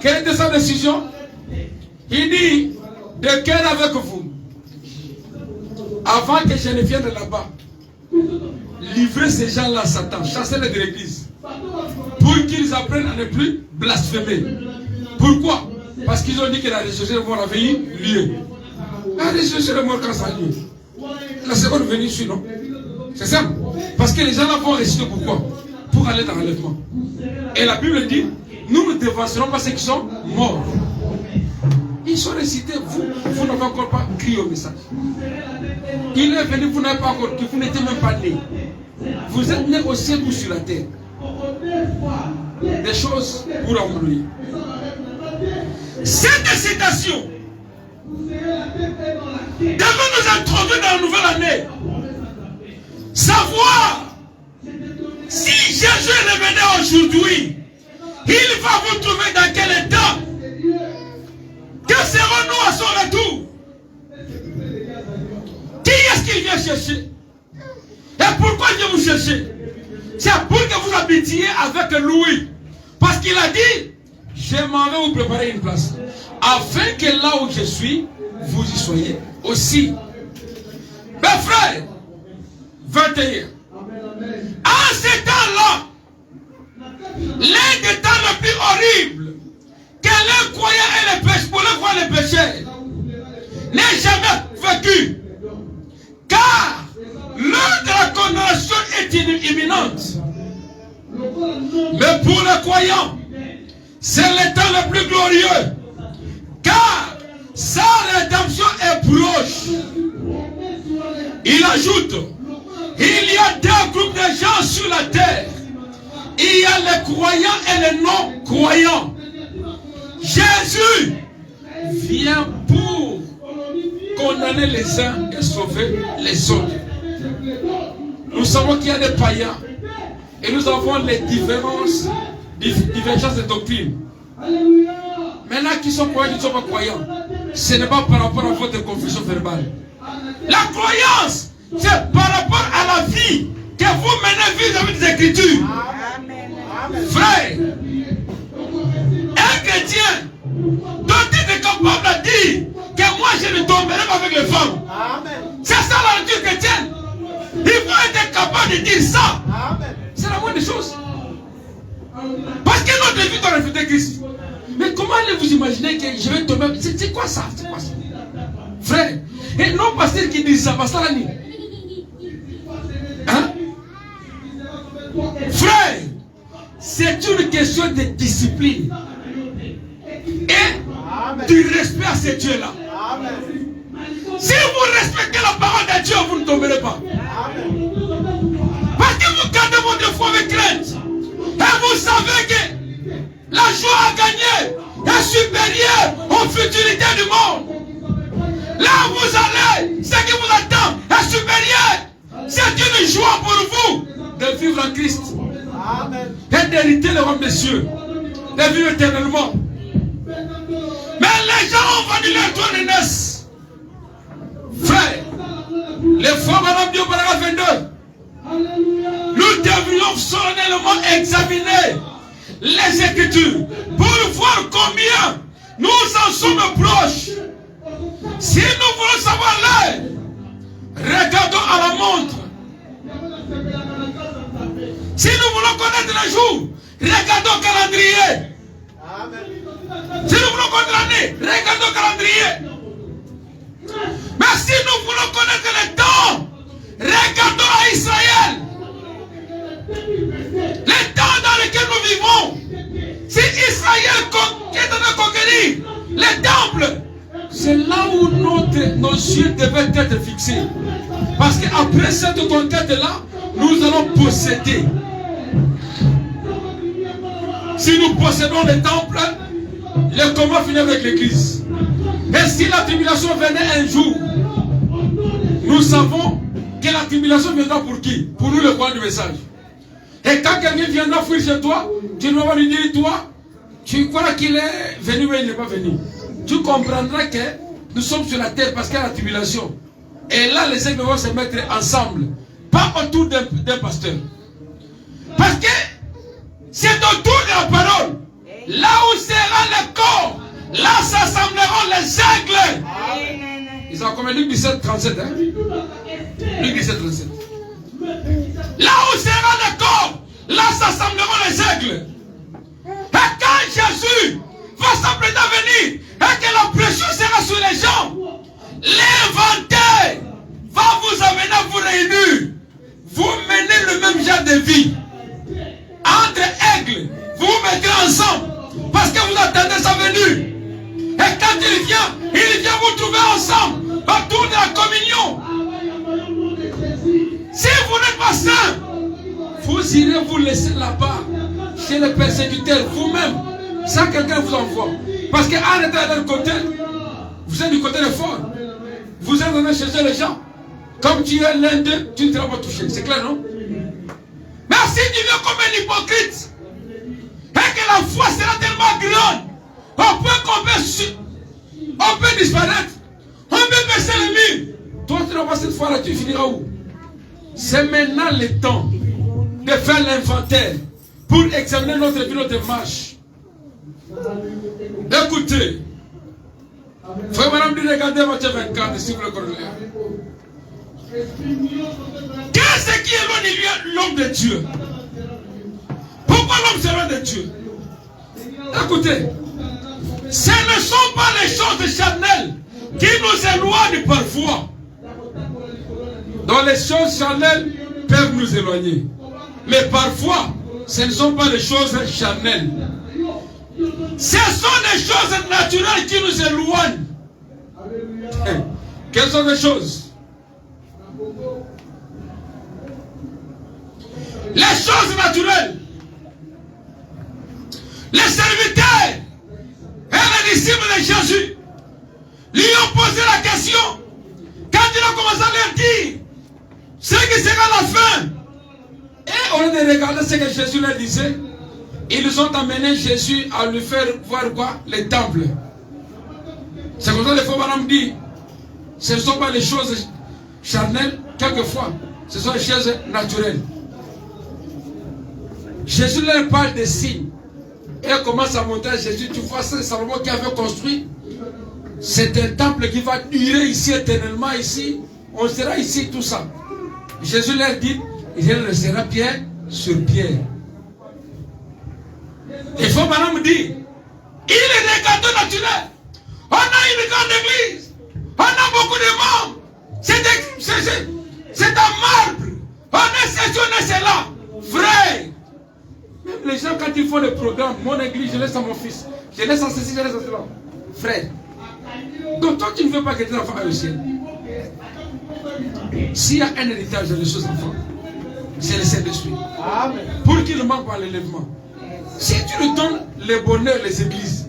quelle était sa décision? Il dit, de quel avec vous? Avant que je ne vienne là-bas, livrez ces gens-là à Satan, chassez-les de l'église, pour qu'ils apprennent à ne plus blasphémer. Pourquoi? Parce qu'ils ont dit que la résurrection de mort avait eu lieu. La résurrection de mort, quand ça a lieu, la seconde venue suit, non? C'est ça. Parce que les gens là vont réciter pourquoi? Pour aller dans l'enlèvement. Et la Bible dit, nous ne dévancerons pas ceux qui sont morts. Ils sont récités, vous n'avez encore pas crié au message. Il est venu, vous n'avez pas encore crié, vous n'étiez même pas né. Vous êtes né au ciel ou sur la terre. Des choses pour embrouiller. Cette citation devait nous introduire dans la nouvelle année. Savoir si Jésus revenait aujourd'hui, il va vous trouver dans quel état? Que serons-nous à son retour? Qui est-ce qu'il vient chercher? Et pourquoi il vient vous chercher? C'est pour que vous habitiez avec lui. Parce qu'il a dit, je m'en vais vous préparer une place. Afin que là où je suis, vous y soyez aussi. Mes frères, 21. En ces temps-là, l'un des temps les plus horribles que les croyants et les pécheurs, pour les croyants et les pécheurs, n'aient jamais vécu. Car l'heure de la condamnation est imminente. Mais pour les croyants, c'est le temps le plus glorieux. Car sa rédemption est proche. Il ajoute, il y a deux groupes de gens sur la terre. Il y a les croyants et les non-croyants. Jésus vient pour condamner les uns et sauver les autres. Nous savons qu'il y a des païens et nous avons les divergences de doctrine. Maintenant, qui sont croyants, qui ne sont pas croyants, ce n'est pas par rapport à votre confession verbale. La croyance, c'est par rapport à la vie que vous menez vis-à-vis des Écritures. Frère, un chrétien dont il est capable de dire que moi je ne tomberai pas avec les femmes. C'est ça la nature chrétienne. Il faut être capable de dire ça. C'est la moindre des choses. Parce que notre vie doit refléter Christ. Mais comment allez-vous imaginer que je vais tomber? C'est quoi ça? C'est quoi ça? Frère, Et non, pasteur qui dit ça, pasteur Lani. Hein? Frère, c'est une question de discipline et du respect à ces dieux-là. Si vous respectez la parole de Dieu, vous ne tomberez pas. Parce que vous gardez votre foi avec crainte. Et vous savez que la joie à gagner est supérieure aux futilités du monde. Là où vous allez, ce qui vous attend est supérieur. C'est une joie pour vous de vivre en Christ. Et d'hériter le royaume des cieux. De vivre éternellement. Mais les gens ont vendu leur tour de noces. Frère, les fois Madame Dieu paragraphe 22. Nous devrions solennellement examiner les Écritures pour voir combien nous en sommes proches. Si nous voulons savoir l'heure, regardons à la montre. Si nous voulons connaître le jour, regardons le calendrier. Si nous voulons connaître l'année, regardons le calendrier. Mais si nous voulons connaître le temps, regardons à Israël. Les temps dans lesquels nous vivons. Si Israël est en train de conquérir les temples, c'est là où nos yeux devaient être fixés. Parce qu'après cette conquête-là, nous allons posséder. Si nous possédons les temples, le combat finit avec l'église. Et si la tribulation venait un jour, nous savons que la tribulation viendra pour qui? Pour nous, le point du message. Et quand quelqu'un viendra fuir chez toi, tu ne vas pas lui dire, toi, tu crois qu'il est venu mais il n'est pas venu. Tu comprendras que nous sommes sur la terre parce qu'il y a la tribulation. Et là, les aigles vont se mettre ensemble. Pas autour d'un pasteur. Parce que c'est autour de la parole. Là où sera le corps, là s'assembleront les aigles. Ils ont comme Luc 17, 37. Hein? Luc 17, 37. Là où sera le corps, là s'assembleront les aigles. Et quand Jésus va s'apprêter à venir, et que la pression sera sur les gens, l'inventaire va vous amener à vous réunir. Vous menez le même genre de vie. Entre aigles, vous vous mettez ensemble. Parce que vous attendez sa venue. Et quand il vient vous trouver ensemble autour de la communion. Si vous n'êtes pas saint, vous irez vous laisser là-bas chez les persécuteurs vous-même, sans quelqu'un vous envoie. Parce qu'en étant de l'autre côté, vous êtes du côté des forts. Vous êtes en train de chercher les gens. Comme tu es l'un d'eux, tu ne te vas pas toucher. C'est clair, non? Mais si tu viens comme un hypocrite, et que la foi sera tellement grande, au point qu'on peut disparaître, on peut baisser les murs. Toi, tu n'as pas cette foi-là, tu finiras où? C'est maintenant le temps de faire l'inventaire pour examiner notre vie, notre marche. Écoutez, frère, madame, regardez Matthieu 24, si vous le connaissez. Qu'est-ce qui éloigne l'homme de Dieu? Pourquoi l'homme s'éloigne de Dieu? Écoutez, ce ne sont pas les choses charnelles qui nous éloignent parfois. Donc les choses charnelles peuvent nous éloigner. Mais parfois, ce ne sont pas les choses charnelles. Ce sont les choses naturelles qui nous éloignent. Quelles sont les choses? Les choses naturelles. Les serviteurs et les disciples de Jésus lui ont posé la question. Quand il a commencé à leur dire ce qui sera la fin. Et au lieu de regarder ce que Jésus leur disait, ils ont amené Jésus à lui faire voir quoi? Les temples. C'est comme ça que les fois madame dit, ce ne sont pas les choses charnelles, quelquefois, ce sont les choses naturelles. Jésus leur parle des signes. Et elle commence à montrer à Jésus, tu vois, c'est Salomon qui avait construit. C'est un temple qui va durer ici éternellement, ici. On sera ici, tout ça. Jésus leur dit, il restera pierre sur pierre. Il faut madame dire, il est des gâteaux naturels. On a une grande église. On a beaucoup de membres. C'est un marbre. On est ceci, on est cela. Frère. Même les gens, quand ils font les programmes, mon église, je laisse à mon fils. Je laisse à ceci, je laisse à cela. Frère. Donc toi, tu ne veux pas que tes enfants aillent au ciel. S'il y a un héritage de ces enfants, c'est le Saint-Esprit. Pour qu'il ne manque pas l'élèvement. Si tu lui donnes le bonheur, les églises,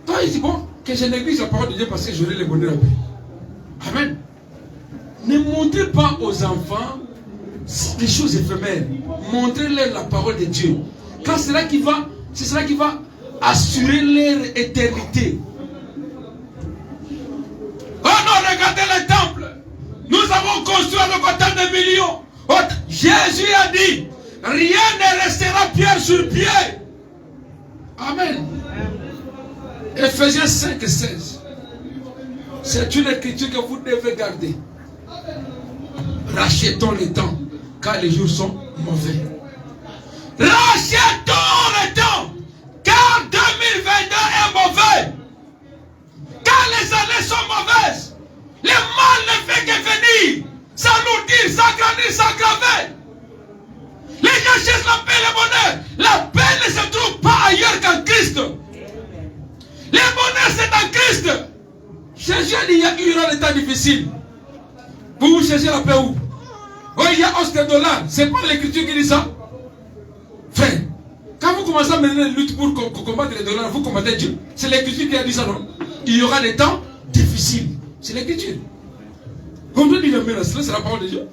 toi, il dit bon, que je néglige la parole de Dieu parce que j'aurai le bonheur après. Amen. Ne montrez pas aux enfants des choses éphémères. Montrez-leur la parole de Dieu. Car c'est cela qui va assurer leur éternité. Oh non, regardez le temple. Nous avons construit avec autant de millions. Jésus a dit, rien ne restera pierre sur pierre. Amen. Ephésiens 5 et 16. C'est une écriture que vous devez garder. Rachetons le temps, car les jours sont mauvais. Rachetons le temps, car 2022 est mauvais. Car les années sont mauvaises. Le mal ne fait que venir, s'alourdir, s'agrandir, s'aggraver. Les gens cherchent la paix et le bonheur. La paix ne se trouve pas ailleurs qu'en Christ. Le bonheur c'est en Christ. Jésus a dit il y aura des temps difficiles. Vous cherchez la paix où? Oh, il y a $1. C'est pas l'écriture qui dit ça. Frère, quand vous commencez à mener une lutte pour combattre les dollars, vous combattez Dieu. C'est l'écriture qui a dit ça, non? Il y aura des temps difficiles. C'est l'écriture. On doit dire mais c'est la parole de Dieu.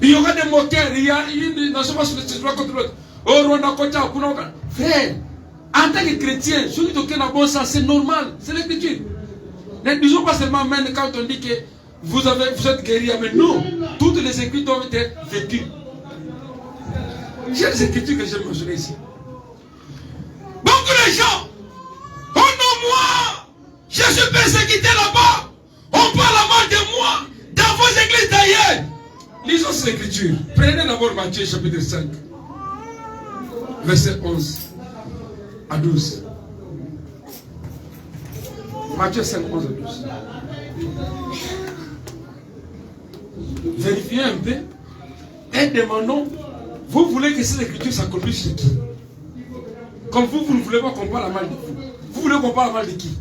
Il y aura des moqueurs, il y a une nation va se faire contre l'autre. Oh, Rwanda, Kocha, Kunoka. Frère, en tant que chrétien, celui qui a un bon sens, c'est normal. C'est l'écriture. Ne disons pas seulement amen quand on dit que vous êtes guéri, amen. Non, toutes les écritures doivent être vécues. J'ai les écritures que j'ai mentionnées ici. Beaucoup de gens, oh non, moi, je suis persécuté là-bas. On parle mal de moi dans vos églises d'ailleurs. Lisons cette écriture. Prenez d'abord Matthieu chapitre 5, verset 11 à 12. Matthieu 5, 11 à 12. Vérifiez un peu et demandons, vous voulez que cette écriture s'accomplisse chez qui? Comme vous ne voulez pas qu'on parle mal de vous. Vous voulez qu'on parle mal de qui?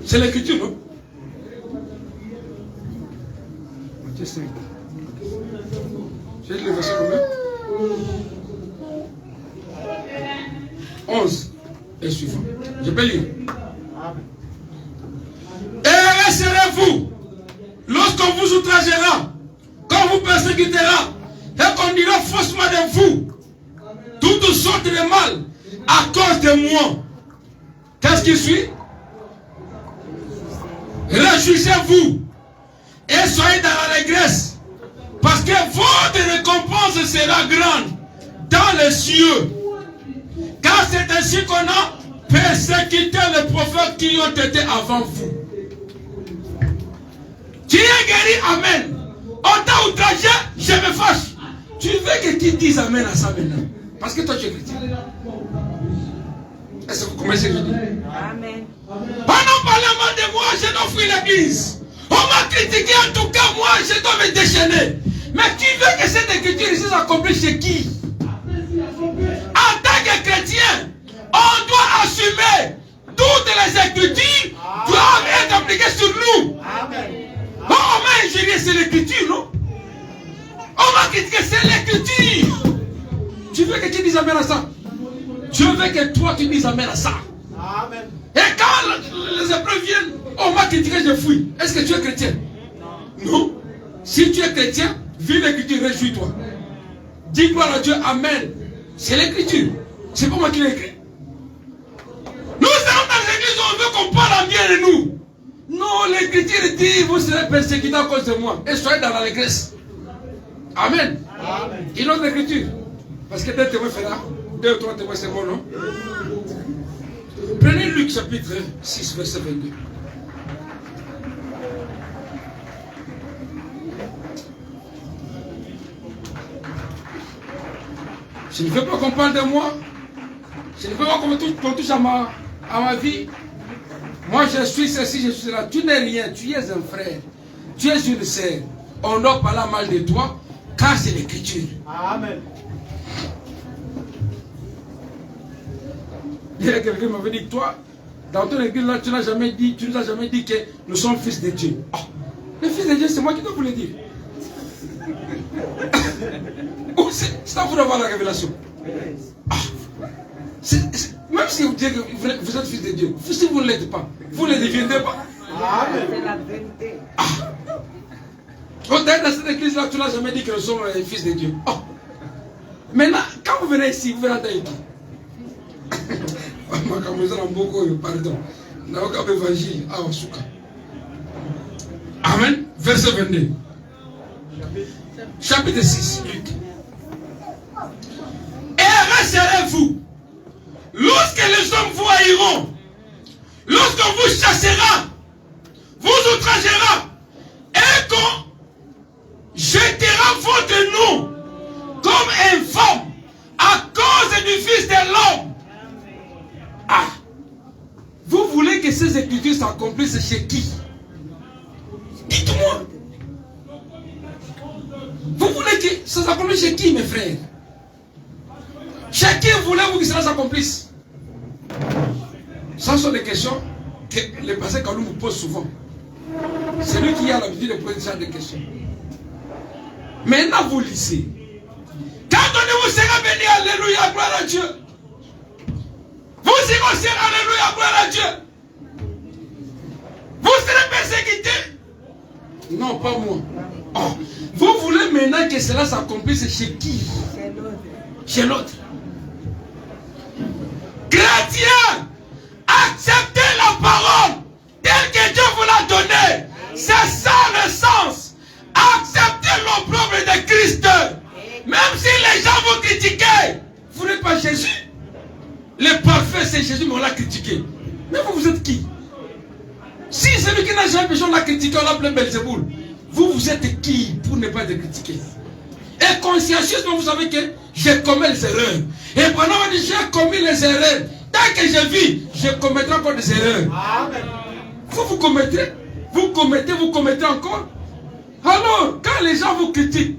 C'est l'écriture, non? Matthieu 5. J'ai le verset combien? 11 et suivant. Je peux lire. Et serez-vous lorsqu'on vous outragera, qu'on vous persécutera, et qu'on dira faussement de vous toutes sortes de mal à cause de moi. Qu'est-ce qui suit? Réjouissez-vous et soyez dans la allégresse, parce que votre récompense sera grande dans les cieux. Car c'est ainsi qu'on a persécuté les prophètes qui ont été avant vous. Tu es guéri, amen. On t'a outragé, je me fâche. Tu veux que tu dises amen à ça maintenant? Parce que toi tu es chrétien. Est-ce que vous comprenez ce que je dis? Amen. Pendant parler mal de moi, je dois fuir l'église. On m'a critiqué, en tout cas moi, je dois me déchaîner. Mais tu veux que cette écriture ici s'accomplisse chez qui? En tant que chrétien, on doit assumer toutes les écritures doivent être appliquées sur nous. Amen. Oh, on m'a ingéré, c'est l'écriture, non? On m'a critiqué, c'est l'écriture. Tu veux que tu dises amen à ça? Je veux que toi tu dises amen à ça. Amen. Et quand les épreuves viennent, on m'a critiqué, je fuis. Est-ce que tu es chrétien? Non. Si tu es chrétien, vis l'écriture, réjouis-toi. Dis gloire à Dieu, amen. C'est l'écriture. C'est pas moi qui l'ai écrit. Nous sommes dans l'église où on veut qu'on parle bien de nous. Non, l'écriture dit, vous serez persécutés à cause de moi. Et soyez dans l'allégresse. Amen. Amen. Une autre écriture. Parce que 2 témoins fera. 2 ou 3 témoins, c'est bon, non? Prenez Luc chapitre 6, verset 22. Je ne veux pas qu'on parle de moi. Je ne veux pas qu'on touche à ma vie. Moi je suis ceci, je suis cela. Tu n'es rien, tu es un frère. Tu es une sœur. On ne doit pas mal de toi, car c'est l'écriture. Amen. Il y a quelqu'un qui m'avait dit, toi, dans ton église là, tu n'as jamais dit, tu nous as jamais dit que nous sommes fils de Dieu. Oh, le fils de Dieu, c'est moi qui dois vous le dire. C'est à vous d'avoir la révélation. Ah, même si vous dites que vous êtes fils de Dieu, si vous ne l'êtes pas, vous ne le deviendrez pas. Amen. C'est la vérité. Ah. Dans cette église là, tu n'as jamais dit que nous sommes les fils de Dieu. Oh. Maintenant, quand vous venez ici, vous venez en Haïti. Pardon. Amen. Verset 22. Chapitre 6, Luc. Et rassurez-vous, lorsque les hommes vous haïront, lorsqu'on vous chassera, vous outragera, et qu'on jettera votre nom comme infâme à cause du Fils de l'homme. Ah, vous voulez que ces écritures s'accomplissent chez qui? Dites-moi. Vous voulez que ça s'accomplisse chez qui, mes frères? Chez qui voulez-vous que cela s'accomplisse? Ça sont des questions que les pasteurs Kalou nous posent souvent. C'est lui qui a l'habitude de poser ce genre de questions. Maintenant, vous lisez. Quand on vous sera béni, alléluia, gloire à Dieu. Vous irez aussi, alléluia, gloire à Dieu. Vous serez persécutés. Non, pas moi. Oh. Vous voulez maintenant que cela s'accomplisse chez qui? Chez l'autre. Chrétiens, acceptez la parole telle que Dieu vous l'a donnée. C'est ça le sens. Acceptez l'opprobre de Christ. Même si les gens vous critiquent, vous n'êtes pas Jésus. Le parfait, c'est Jésus, mais on l'a critiqué. Mais vous êtes qui? Si celui qui n'a jamais besoin de la critiquer, on l'appelle Belzéboul. Vous êtes qui pour ne pas être critiqué? Et consciencieusement, vous savez que j'ai commis les erreurs. Et pendant que j'ai commis les erreurs, tant que je vis, je commettrai encore des erreurs. Amen. Vous commettez, vous commettez encore. Alors, quand les gens vous critiquent,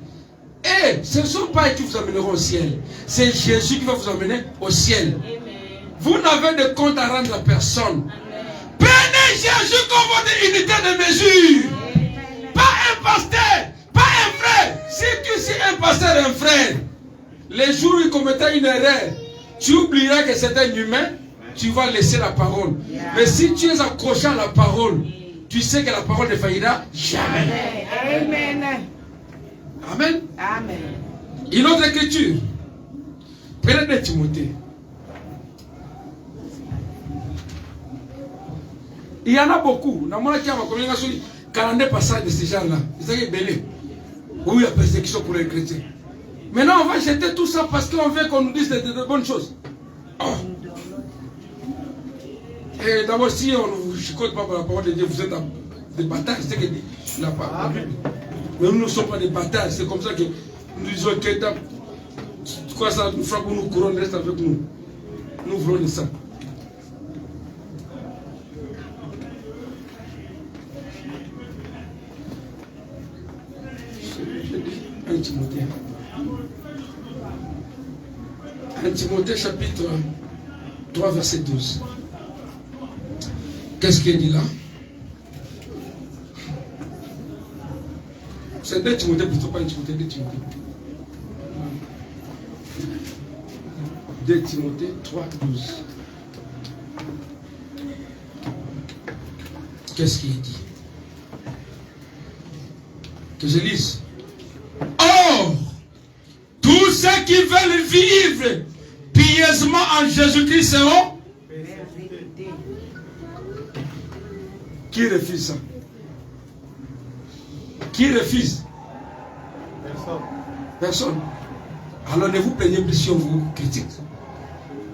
ce ne sont pas eux qui vous amèneront au ciel. C'est Jésus qui va vous amener au ciel. Vous n'avez de compte à rendre à personne. Prenez Jésus comme votre unité de mesure. Pas un pasteur, pas un frère. Si tu es un pasteur et un frère, les jours où il commettra une erreur, tu oublieras que c'est un humain, tu vas laisser la parole. Mais si tu es accroché à la parole, tu sais que la parole ne faillira jamais. Amen. Amen. Amen. Une autre écriture. Prenez de Timothée. Il y en a beaucoup. Dans mon cas, il y a 42 passages de ce genre-là. C'est belé. Où il y a persécution pour les chrétiens. Maintenant, on va jeter tout ça parce qu'on veut qu'on nous dise de bonnes choses. Oh. Et d'abord, si on ne vous chicote pas par la parole de Dieu, vous êtes des bâtards. C'est que la parole. Mais nous ne sommes pas des bâtards. C'est comme ça que nous disons que quoi ça nous frappe, nous couronne, reste avec nous. Nous voulons de ça. Je dis 1 Timothée. 1 Timothée chapitre 3 verset 12. Qu'est-ce qu'il dit là? C'est 2 Timothée, plutôt pas 1 Timothée, 2 Timothée. 2 Timothée 3, 12. Qu'est-ce qu'il dit? Que je lise. Or, tous ceux qui veulent vivre pieusement en Jésus-Christ seront. Qui refuse ça? Qui refuse? Personne. Personne. Alors ne vous plaignez plus si on vous critique.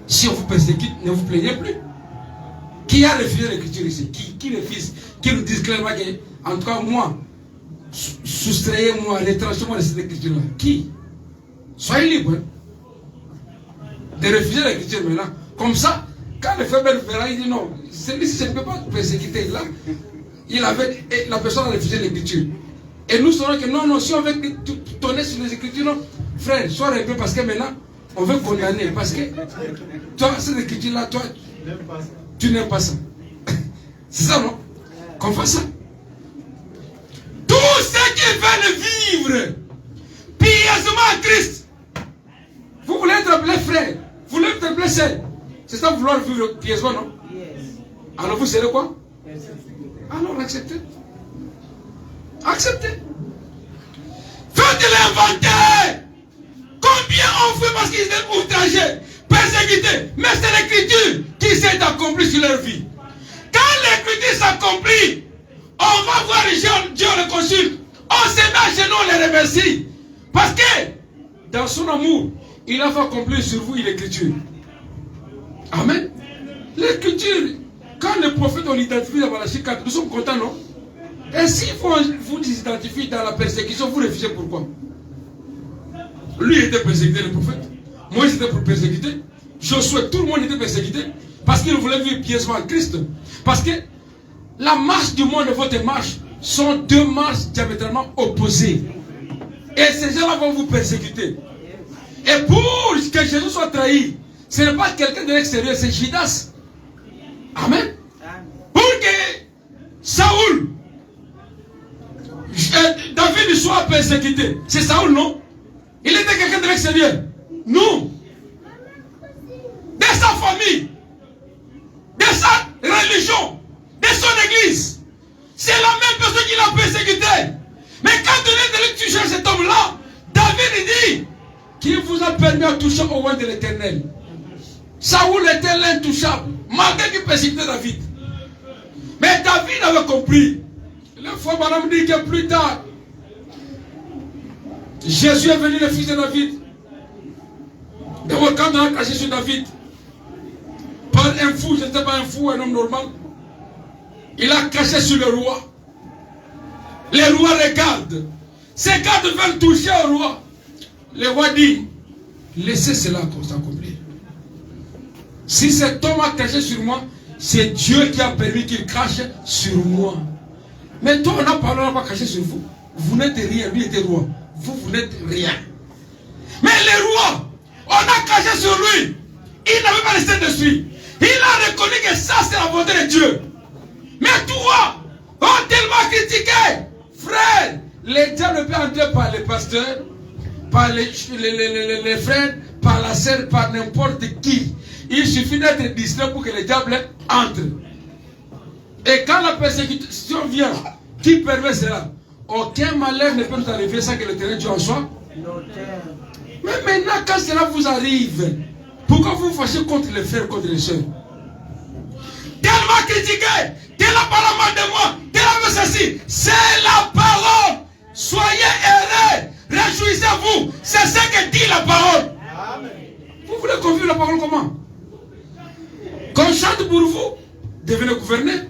Si on vous persécute, ne vous plaignez plus. Qui a refusé l'écriture ici? Qui refuse? Qui nous dit clairement que, en tout cas, moi, soustrayez-moi, retranchez-moi de cette écriture-là. Qui? Soyez libre. Hein, de refuser l'écriture maintenant. Comme ça, Quand le frère verra, il dit non, celui-ci ne peut pas persécuter. Là, la personne a refusé l'écriture. Et nous saurons que non, si on veut tourner sur les écritures, non, frère, sois un peu parce que maintenant, on veut condamner. Parce que toi, cette écriture-là, toi, tu n'aimes pas ça. C'est ça, non? Qu'on fasse ça. Tous ceux qui veulent vivre pieusement à Christ, vous voulez être appelé frère, vous voulez être appelé sœur. C'est ça vouloir vivre pieusement, non? Alors vous serez quoi? Alors acceptez. Acceptez. Faites l'inventaire. Combien on fait parce qu'ils étaient outragés, persécutés. Mais c'est l'écriture qui s'est accomplie sur leur vie. Quand l'écriture s'accomplit, on va voir Dieu le consulte. On se met à genoux, on les remercie. Parce que dans son amour, il a fait accomplir sur vous l'écriture. Amen. L'écriture, quand le prophète on l'identifie dans Malachie 4, nous sommes contents, non? Et si vous identifiez dans la persécution, vous refusez pourquoi? Lui était persécuté, le prophète. Moïse était persécuté. Josué, tout le monde était persécuté. Parce qu'il voulait vivre pieusement en Christ. Parce que la marche du monde et votre marche sont deux marches diamétralement opposées. Et ces gens-là vont vous persécuter. Et pour que Jésus soit trahi, ce n'est pas quelqu'un de l'extérieur, c'est Judas. Amen. Pour que Saoul, David soit persécuté, c'est Saoul, non? Il était quelqu'un de l'extérieur. Nous, de sa famille, de sa religion, de son église, c'est la même personne qui l'a persécuté. Mais quand on est de toucher cet homme-là, David dit qu'il vous a permis de toucher au roi de l'Éternel. Saoul était l'intouchable, malgré qu'il persécutait David. Mais David avait compris. La fois, madame dit que plus tard, Jésus est venu, le fils de David. D'abord, quand on a caché sur David, par un fou, je n'étais pas un fou, un homme normal, il a caché sur le roi. Les rois regardent. Ces gardes veulent toucher au roi. Le roi dit, laissez cela s'accomplir. Si cet homme a caché sur moi, c'est Dieu qui a permis qu'il cache sur moi. Mais toi, on n'a pas caché sur vous. Vous n'êtes rien, lui était roi. Vous n'êtes rien. Mais le roi, on a caché sur lui. Il n'avait pas resté dessus. Il a reconnu que ça, c'est la volonté de Dieu. Mais toi, on tellement critiqué. Frère, les diables peuvent entrer par les pasteurs, par les frères, par la sœur, par n'importe qui. Il suffit d'être distrait pour que les diables entrent. Et quand la persécution vient, qui permet cela? Aucun malheur ne peut nous arriver sans que l'Éternel Dieu en soit. Mais maintenant, quand cela vous arrive, pourquoi vous vous fâchez contre les frères, contre les sœurs? Tellement critiqué, tel a parlé mal de moi, tel a fait ceci. C'est la parole. Soyez heureux, réjouissez-vous. C'est ce que dit la parole. Amen. Vous voulez qu'on vive la parole comment? Qu'on chante pour vous, devenez gouverneur.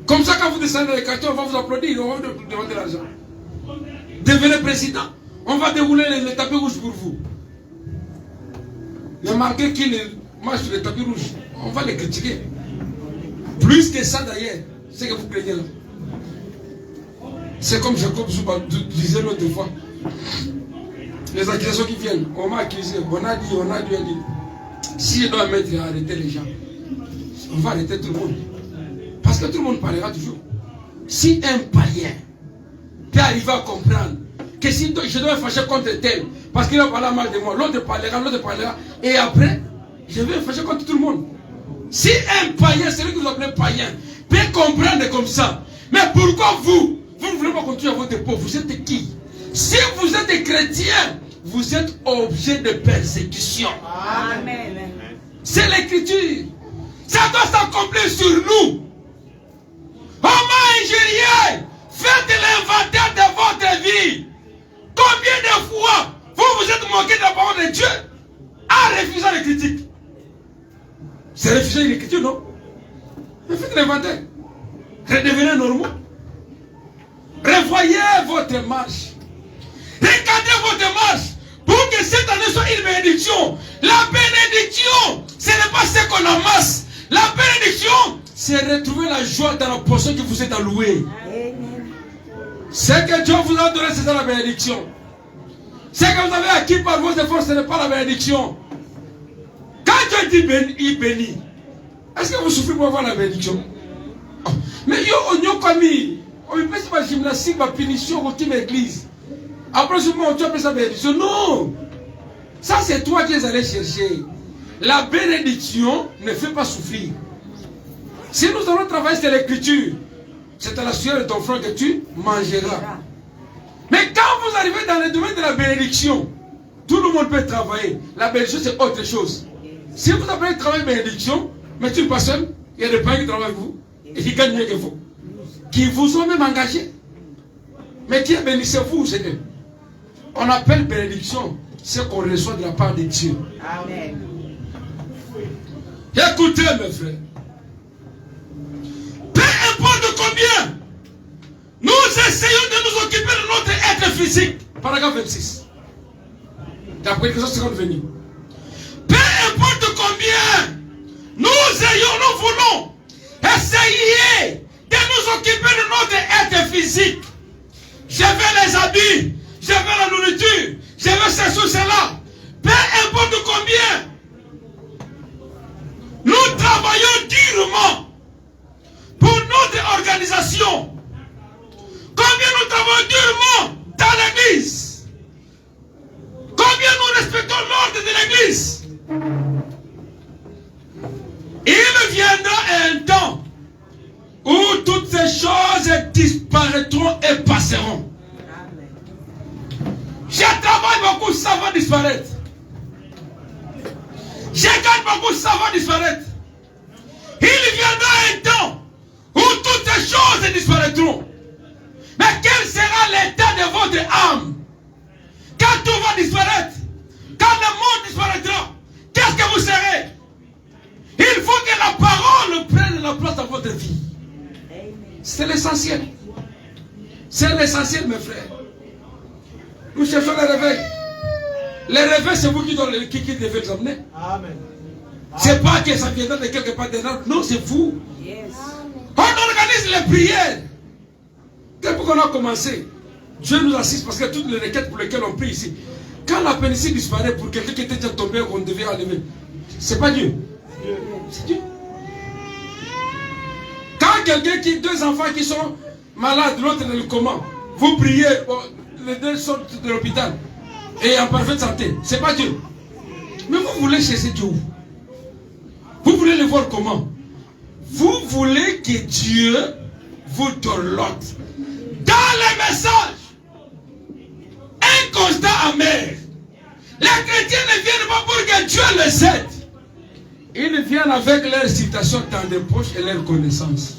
Comme ça, quand vous descendez dans les quartiers, on va vous applaudir, on va vous demander l'argent. Devenez président, on va dérouler les tapis rouges pour vous. Mais malgré qu'ils marchent sur les tapis rouges, on va les critiquer. Plus que ça d'ailleurs, c'est que vous craignez là. C'est comme Jacob Zouba disait l'autre fois. Les accusations qui viennent, on m'a accusé, on a dit. Si je dois mettre à arrêter les gens, on va arrêter tout le monde. Parce que tout le monde parlera toujours. Si un païen peut arriver à comprendre que si je dois me fâcher contre tel, parce qu'il a parlé mal de moi, l'autre parlera, et après, je vais me fâcher contre tout le monde. Si un païen, celui que vous appelez païen, peut comprendre comme ça, mais pourquoi vous ne voulez pas continuer à votre peau? Vous êtes qui? Si vous êtes chrétien, vous êtes objet de persécution. Amen. C'est l'écriture. Ça doit s'accomplir sur nous. Homme ingénieur, faites l'inventaire de votre vie. Combien de fois vous êtes moqué de la parole de Dieu en refusant les critiques? C'est refuser l'écriture, non? Mais faites l'inventaire. Redevenez normaux. Revoyez votre marche. Regardez votre marche pour que cette année soit une bénédiction. La bénédiction, ce n'est n'est pas ce qu'on amasse. La bénédiction, c'est retrouver la joie dans la portion que vous êtes alloué. Ce que Dieu vous a donné, c'est ça la bénédiction. Ce que vous avez acquis par vos efforts, ce n'est pas la bénédiction. Quand Dieu dit il bénit, est-ce que vous souffrez pour avoir la bénédiction? Oh. Mais yo, on y a commis. On peut pas gymnastique, ma punition, au team église. Après ce moment, tu appelles ça bénédiction. Non! Ça, c'est toi qui es allé chercher. La bénédiction ne fait pas souffrir. Si nous allons travailler sur l'écriture, c'est à la sueur de ton frère que tu mangeras. Mais quand vous arrivez dans le domaine de la bénédiction, tout le monde peut travailler. La bénédiction, c'est autre chose. Si vous appelez travail bénédiction, mais tu ne pas seul, il y a des parents qui travaillent avec vous et qui gagnent mieux que vous. Qui vous ont même engagé. Mais qui est béni, c'est vous, c'est eux. On appelle bénédiction ce qu'on reçoit de la part de Dieu. Amen. Écoutez, mes frères. Peu importe combien nous essayons de nous occuper de notre être physique. Paragraphe 26. D'après quelques secondes venir. Peu importe combien nous voulons essayer de nous occuper de notre être physique. Je veux les habits, je veux la nourriture, je veux ceci ou cela. Peu importe combien nous travaillons durement pour notre organisation. Combien nous travaillons durement dans l'église. Combien nous respectons l'ordre de l'église. Il viendra un temps où toutes ces choses disparaîtront et passeront. Je travaille beaucoup, ça va disparaître. Je gagne beaucoup, ça va disparaître. Il viendra un temps où toutes ces choses disparaîtront. Mais quel sera l'état de votre âme? Quand tout va disparaître, quand le monde disparaîtra, qu'est-ce que vous serez? Il faut que la parole prenne la place dans votre vie. C'est l'essentiel. C'est l'essentiel, mes frères. Nous cherchons les réveils. Les réveils, c'est vous qui devez les amener. Amen. C'est pas que ça viendra de quelque part d'un autre. Non, c'est vous. Yes. On organise les prières. Depuis qu'on a commencé, Dieu nous assiste parce que toutes les requêtes pour lesquelles on prie ici, quand la pénicilline disparaît pour quelqu'un qui était déjà tombé, qu'on devait enlever, c'est pas Dieu. C'est Dieu. Quand quelqu'un qui, deux enfants qui sont malades, l'autre est le coma, vous priez, les deux sortent de l'hôpital et en parfaite santé, c'est pas Dieu. Mais vous voulez chercher Dieu où? Vous voulez le voir comment? Vous voulez que Dieu vous donne l'ordre. Dans les messages, un constat amer. Les chrétiens ne viennent pas pour que Dieu les aide. Ils viennent avec leur citation dans des poches et leur connaissance.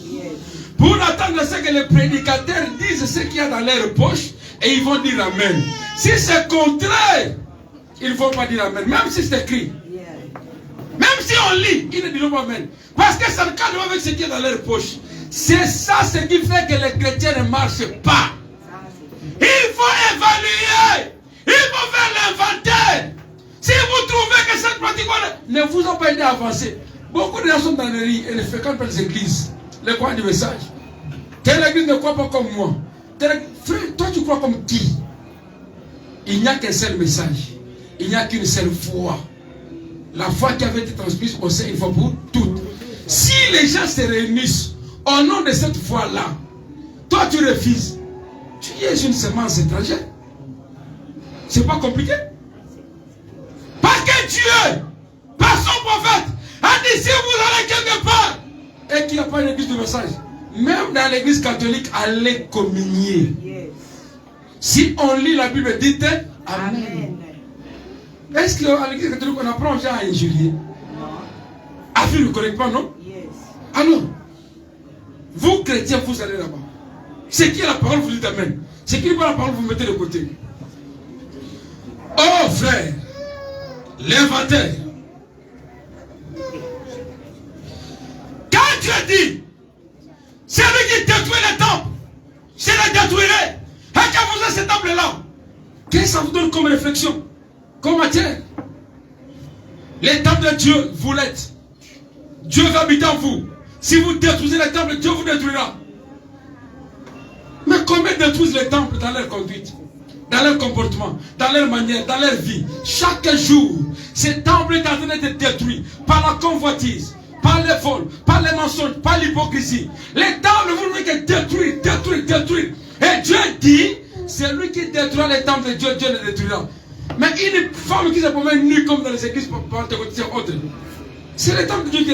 Pour attendre ce que les prédicateurs disent ce qu'il y a dans leurs poches et ils vont dire Amen. Si c'est contraire, ils ne vont pas dire Amen. Même si c'est écrit. Même si on lit, ils ne diront pas Amen. Parce que ça ne cadre pas avec ce qu'il y a dans leurs poches. C'est ça ce qui fait que les chrétiens ne marchent pas. Il faut évaluer. Il faut faire l'inventaire. Si vous trouvez que cette pratique ne vous a pas aidé à avancer, beaucoup de gens sont dans les rues et ne fréquentent pas les églises. Les croient du message. Telle église ne croit pas comme moi. Frère, toi tu crois comme qui? Il n'y a qu'un seul message. Il n'y a qu'une seule foi. La foi qui avait été transmise au sein une fois pour toutes. Si les gens se réunissent au nom de cette foi-là, toi tu refuses. Tu es une semence étrangère. C'est pas compliqué. Parce que Dieu, par son prophète, a dit si vous allez quelque part et qu'il n'y a pas une église de message, même dans l'église catholique, allez communier. Yes. Si on lit la Bible, dites Amen. Amen. Est-ce qu'à l'église catholique, on apprend déjà à injurier? Ah, vous ne connaissez pas, non? Yes. Alors, vous chrétiens, vous allez là-bas. Ce qui est la parole, vous dites Amen. Ce qui n'est pas la parole, vous mettez de côté. Oh frère, l'inventaire. Quand Dieu dit, c'est lui qui détruit les temples, je les détruirai. Et quand vous avez ces temples-là, qu'est-ce que ça vous donne comme réflexion, comme matière? Les temples de Dieu, vous l'êtes. Dieu va habiter en vous. Si vous détruisez les temples, Dieu vous détruira. Mais combien détruisent les temples dans leur conduite, dans leur comportement, dans leur manière, dans leur vie? Chaque jour, ces temples sont en train d'être détruits par la convoitise, par les vols, par les mensonges, par l'hypocrisie. Les temples, vous ne voulez que détruire, détruire, détruire. Et Dieu dit, c'est lui qui détruira les temples de Dieu, Dieu les détruira. Mais une femme qui se promène nue comme dans les églises pentecôtistes, c'est le temple de Dieu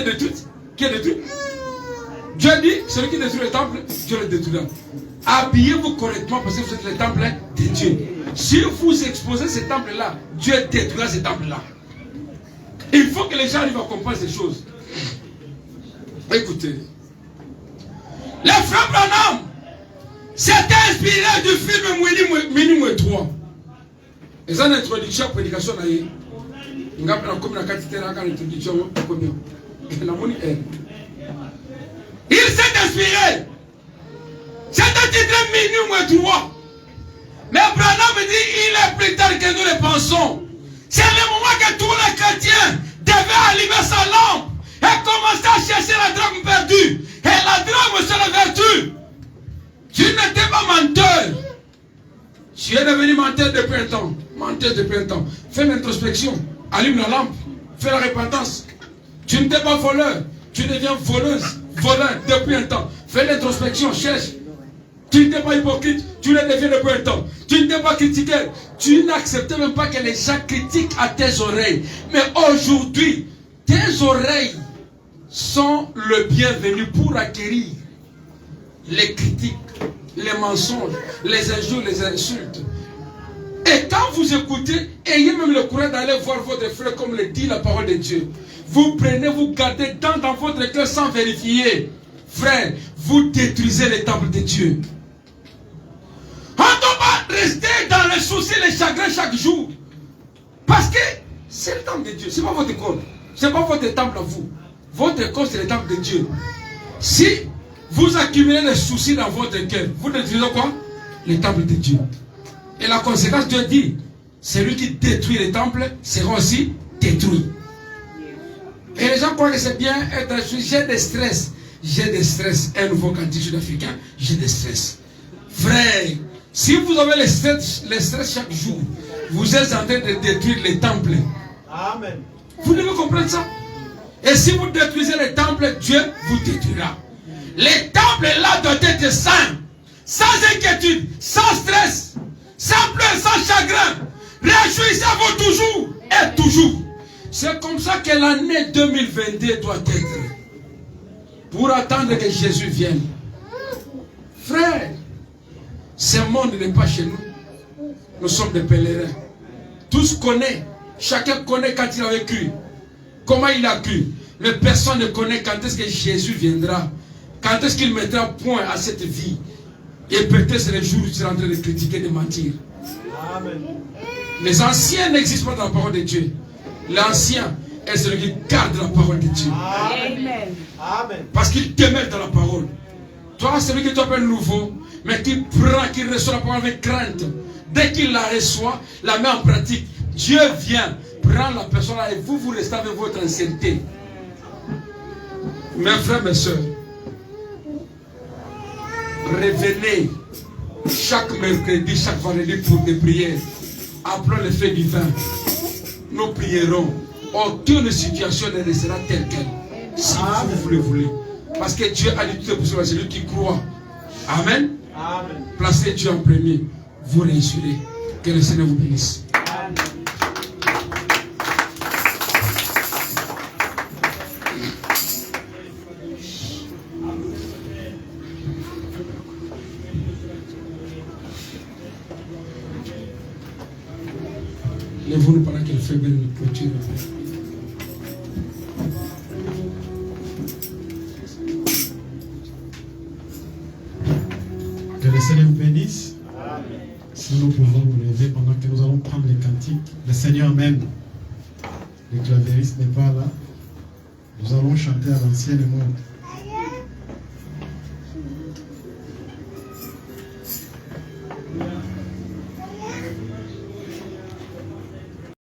qui est détruit. Dieu dit, celui qui détruit le temple, Dieu le détruira. Habillez-vous correctement parce que vous êtes le temple de Dieu. Si vous exposez ce temple-là, Dieu détruira ce temple-là. Il faut que les gens arrivent à comprendre ces choses. Écoutez. Les frères Branham s'étaient inspirés du film Minimum 3. Et ça, l'introduction à la prédication, il s'est inspiré. C'était titré Minimum 3. Mais Branham dit il est plus tard que nous le pensons. C'est le moment que tous les chrétiens devaient allumer sa lampe et commencer à chercher la drogue perdue. Et la drogue, c'est la vertu. Tu n'étais pas menteur. Tu es devenu menteur depuis un temps. Menteur depuis un temps. Fais l'introspection. Allume la lampe. Fais la repentance. Tu n'étais pas voleur. Tu deviens voleuse. Voleur depuis un temps. Fais l'introspection. Cherche. Tu n'étais pas hypocrite. Tu le deviens depuis un temps. Tu n'étais pas critiqué. Tu n'acceptais même pas que les gens critiquent à tes oreilles. Mais aujourd'hui, tes oreilles sont le bienvenu pour acquérir les critiques, les mensonges, les injures, les insultes. Et quand vous écoutez, ayez même le courage d'aller voir votre frère comme le dit la parole de Dieu. Vous prenez, vous gardez dans votre cœur sans vérifier. Frère, vous détruisez les temples de Dieu. On ne doit pas rester dans les soucis, les chagrins chaque jour. Parce que c'est le temple de Dieu. Ce n'est pas votre corps. Ce n'est pas votre temple à vous. Votre corps, c'est le temple de Dieu. Si vous accumulez les soucis dans votre cœur, vous détruisez quoi? Le temple de Dieu. Et la conséquence, Dieu dit, celui qui détruit les temples sera aussi détruit. Et les gens croient que c'est bien être j'ai des stress. J'ai des stress. Un nouveau cantique sud-africain, j'ai des stress. Frère, si vous avez les stress chaque jour, vous êtes en train de détruire les temples. Amen. Vous devez comprendre ça. Et si vous détruisez les temples, Dieu vous détruira. Les temples là doivent être saints, sans inquiétude, sans stress, sans pleurs, sans chagrin. Réjouissez-vous toujours et toujours. C'est comme ça que l'année 2022 doit être. Pour attendre que Jésus vienne. Frère, ce monde n'est pas chez nous. Nous sommes des pèlerins. Tous connaissent. Chacun connaît quand il a vécu. Comment il a cru. Mais personne ne connaît quand est-ce que Jésus viendra. Quand est-ce qu'il mettra point à cette vie. Et peut-être c'est le jour où tu seras en train de critiquer, de mentir. Amen. Les anciens n'existent pas dans la parole de Dieu. L'ancien est celui qui garde la parole de Dieu. Amen. Amen. Parce qu'il demeure dans la parole. Toi, celui qui t'appelle nouveau, mais qui prend, qui reçoit la parole avec crainte. Dès qu'il la reçoit, la met en pratique. Dieu vient, prend la personne là et vous restez avec votre ancienneté. Mes frères, mes soeurs, revenez chaque mercredi, chaque vendredi pour des prières. Appelons le feu divin. Nous prierons. Aucune situation ne restera telle qu'elle. Si vous le voulez. Parce que Dieu a dit tout pour cela. C'est lui qui croit. Amen. Amen. Placez Dieu en premier. Vous réussirez. Que le Seigneur vous bénisse. Amen. Lèvez-nous pendant que le feu bénit nous clôture. Que le Seigneur vous bénisse. Si nous pouvons nous lever pendant que nous allons prendre les cantiques. Le Seigneur même. Le clavieriste n'est pas là. Nous allons chanter à l'ancienne mode.